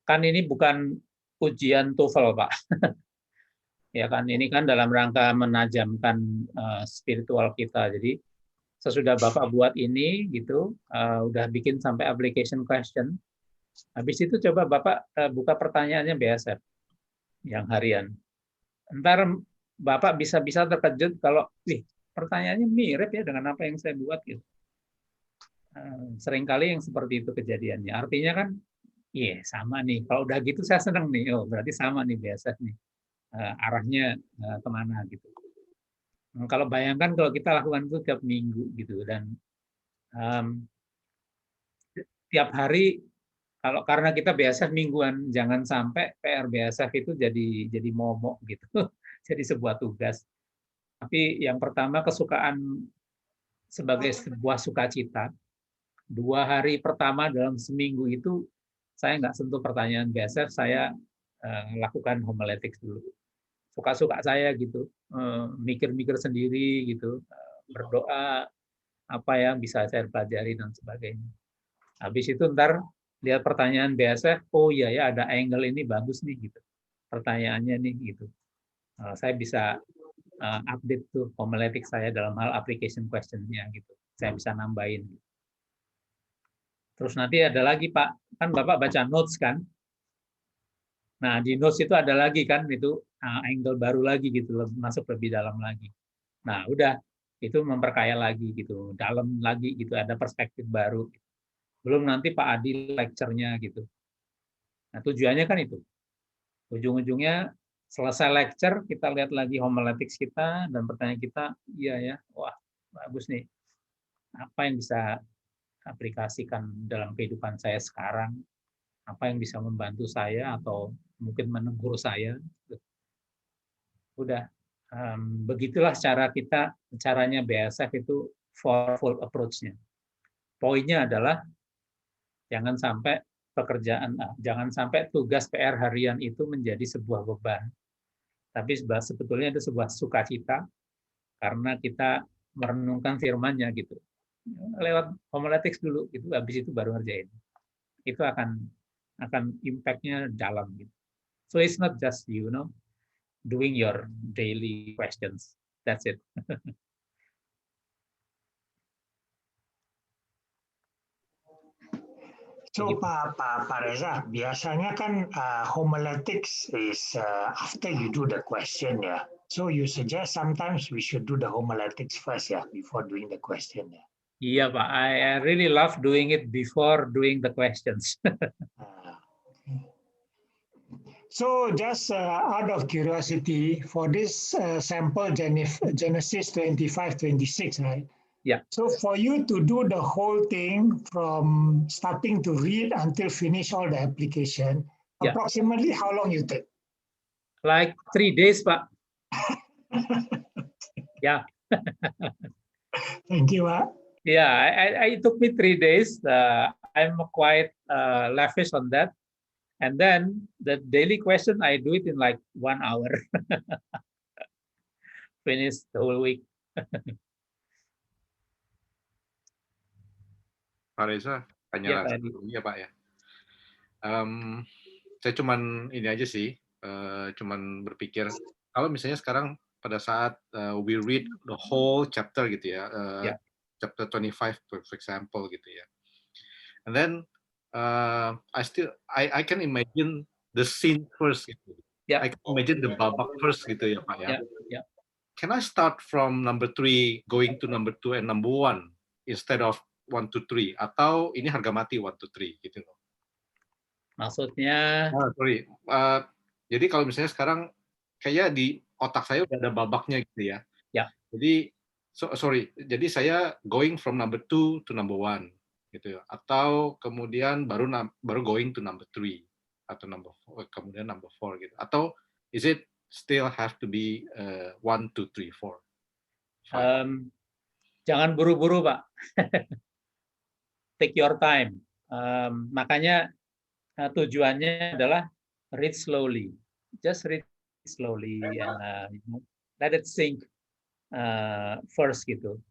Kan ini bukan ujian TOEFL, Pak. Ya kan, ini kan dalam rangka menajamkan spiritual kita. Jadi sesudah Bapak buat ini gitu, udah bikin sampai application question. Habis itu coba Bapak buka pertanyaannya BSF yang harian. Ntar Bapak bisa-bisa terkejut kalau, pertanyaannya mirip ya dengan apa yang saya buat gitu. Seringkali yang seperti itu kejadiannya. Artinya kan, sama nih. Kalau udah gitu saya senang nih. Oh, berarti sama nih BSF nih. Arahnya kemana gitu. Kalau bayangkan kalau kita lakukan itu tiap minggu gitu dan tiap hari kalau karena kita BSF mingguan, jangan sampai PR BSF itu jadi momok gitu, jadi sebuah tugas. Tapi yang pertama kesukaan sebagai sebuah sukacita. 2 hari pertama dalam seminggu itu saya nggak sentuh pertanyaan BSF, saya lakukan homiletics dulu. Suka-suka saya gitu, mikir-mikir sendiri gitu, berdoa apa yang bisa saya pelajari dan sebagainya. Habis itu ntar lihat pertanyaan BSF, oh iya ya ada angle ini bagus nih gitu. Pertanyaannya nih gitu. Saya bisa update tuh homiletics saya dalam hal application question-nya gitu. Saya bisa nambahin. Terus nanti ada lagi Pak, kan Bapak baca notes kan? Nah di notes itu ada lagi kan itu angle baru lagi gitu, masuk lebih dalam lagi. Nah udah itu memperkaya lagi gitu, dalam lagi gitu, ada perspektif baru. Belum nanti Pak Adi lecture-nya gitu. Nah tujuannya kan itu. Ujung-ujungnya selesai lecture, kita lihat lagi homiletics kita, dan pertanyaan kita, iya ya, wah bagus nih. Apa yang bisa aplikasikan dalam kehidupan saya sekarang? Apa yang bisa membantu saya atau mungkin menegur saya? Udah, begitulah caranya BASF itu fourfold approach-nya. Poinnya adalah jangan sampai tugas PR harian itu menjadi sebuah beban. Tapi sebetulnya itu sebuah sukacita karena kita merenungkan firman-Nya gitu. Lewat homiletics dulu gitu, habis itu baru ngerjain. Itu akan impact-nya dalam gitu. So it's not just doing your daily questions. That's it. So Pak Reza, biasanya kan homiletics is after you do the question ya. So you suggest sometimes we should do the homiletics first ya before doing the question ya. Iya Pak, I really love doing it before doing the questions. So just out of curiosity, for this sample Genesis 25-26, right? Yeah. So for you to do the whole thing from starting to read until finish all the application, Yeah. approximately how long you take? Like 3 days, Pak. Yeah. Thank you, Pak. Yeah, it took me 3 days. I'm quite lavish on that. And then the daily question, I do it in like 1 hour. Finish the whole week. Pak Reza, tanya ya Pak ya. Saya cuman ini aja sih, cuman berpikir kalau misalnya sekarang pada saat we read the whole chapter gitu ya, chapter 25 for example gitu ya, and then I can imagine the scene first gitu. I can imagine the babak first gitu ya Pak ya. Can I start from number 3 going to number 2 and number 1 instead of 1 to 3, atau ini harga mati 1 to 3 gitu loh. Maksudnya? Jadi kalau misalnya sekarang kayak di otak saya udah ada babaknya gitu ya. Ya. Jadi jadi saya going from number 2 to number 1 gitu ya. Atau kemudian baru going to number 3 atau kemudian number 4 gitu. Atau is it still have to be 1 2 3 4? Jangan buru-buru, Pak. Take your time. Makanya tujuannya adalah read slowly. Just read slowly and let it sink first gitu.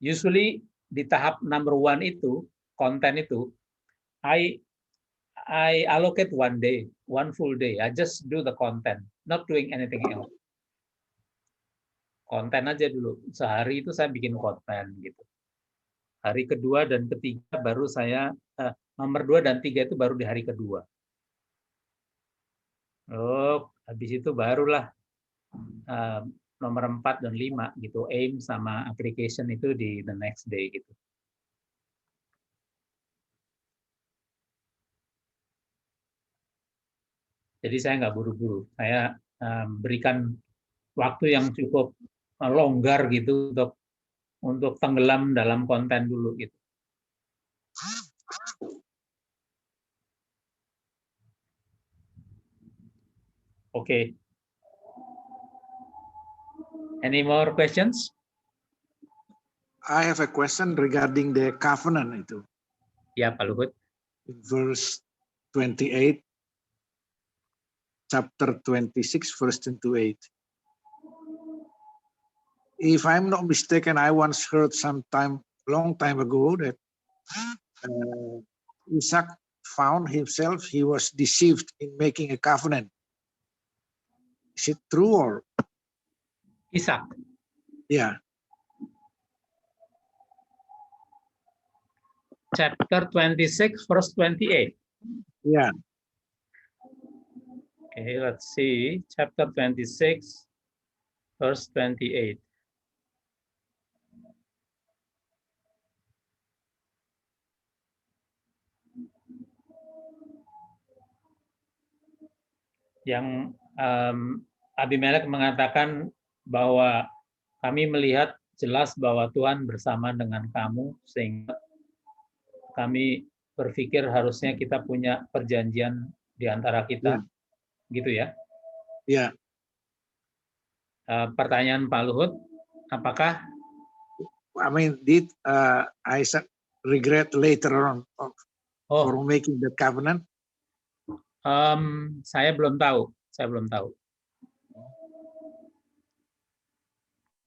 Usually di tahap number 1 itu, konten itu, I allocate 1 day, 1 full day. I just do the content, not doing anything else. Konten aja dulu. Sehari itu saya bikin konten gitu. Hari kedua dan ketiga baru saya nomor 2 dan 3 itu baru di hari kedua. Habis itu barulah nomor 4 dan 5 gitu, aim sama application itu di the next day gitu. Jadi saya nggak buru-buru. Saya berikan waktu yang cukup longgar gitu untuk tenggelam dalam konten dulu gitu. Okay. Any more questions? I have a question regarding the covenant itu. Ya, Pak Luhut. Verse 28. chapter 26, verse 10 to 8. If I'm not mistaken, I once heard long time ago that Isaac found himself, he was deceived in making a covenant. Is it true or? Isaac. Yeah. Chapter 26, verse 28. Yeah. Okay, let's see. Chapter 26, verse 28. Yang Abimelek mengatakan bahwa kami melihat jelas bahwa Tuhan bersama dengan kamu, sehingga kami berpikir harusnya kita punya perjanjian di antara kita, gitu ya. Yeah. Pertanyaan Pak Luhut, apakah I mean, did Isaac regret later on for making the covenant? Saya belum tahu.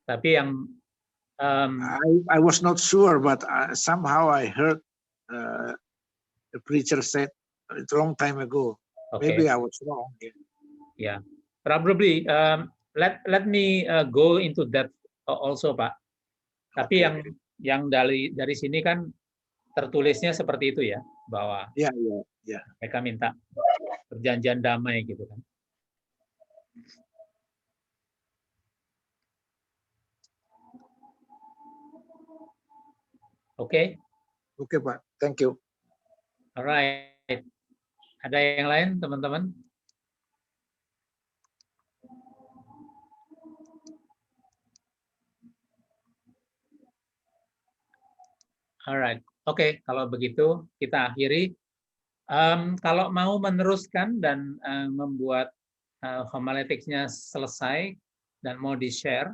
Tapi yang I was not sure, but somehow I heard the preacher said it's a long time ago. okay. Maybe I was wrong. Yeah, probably. Let me go into that also, Pak. Tapi Okay. yang dari sini kan tertulisnya seperti itu ya, bahwa Yeah. mereka minta perjanjian damai gitu kan. Oke. Okay, Pak. Thank you. Alright. Ada yang lain, teman-teman? Alright. Oke, kalau begitu kita akhiri. Kalau mau meneruskan dan membuat homiletics-nya selesai dan mau di-share,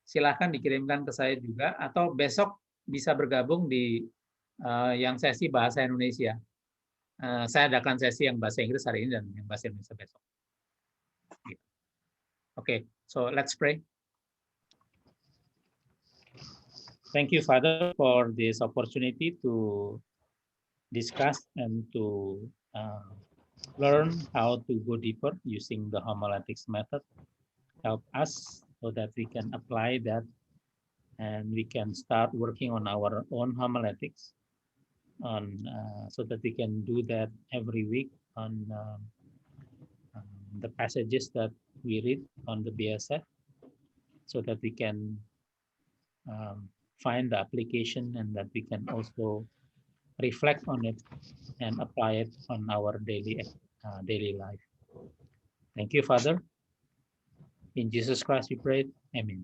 silahkan dikirimkan ke saya juga, atau besok bisa bergabung di yang sesi bahasa Indonesia. Saya adakan sesi yang bahasa Inggris hari ini dan yang bahasa Indonesia besok. Okay, so let's pray. Thank you, Father, for this opportunity to discuss and to learn how to go deeper using the homiletics method. Help us so that we can apply that and we can start working on our own homiletics so that we can do that every week on the passages that we read on the BSF, so that we can find the application and that we can also reflect on it and apply it on our daily life. Thank you, Father. In Jesus Christ we pray. Amen.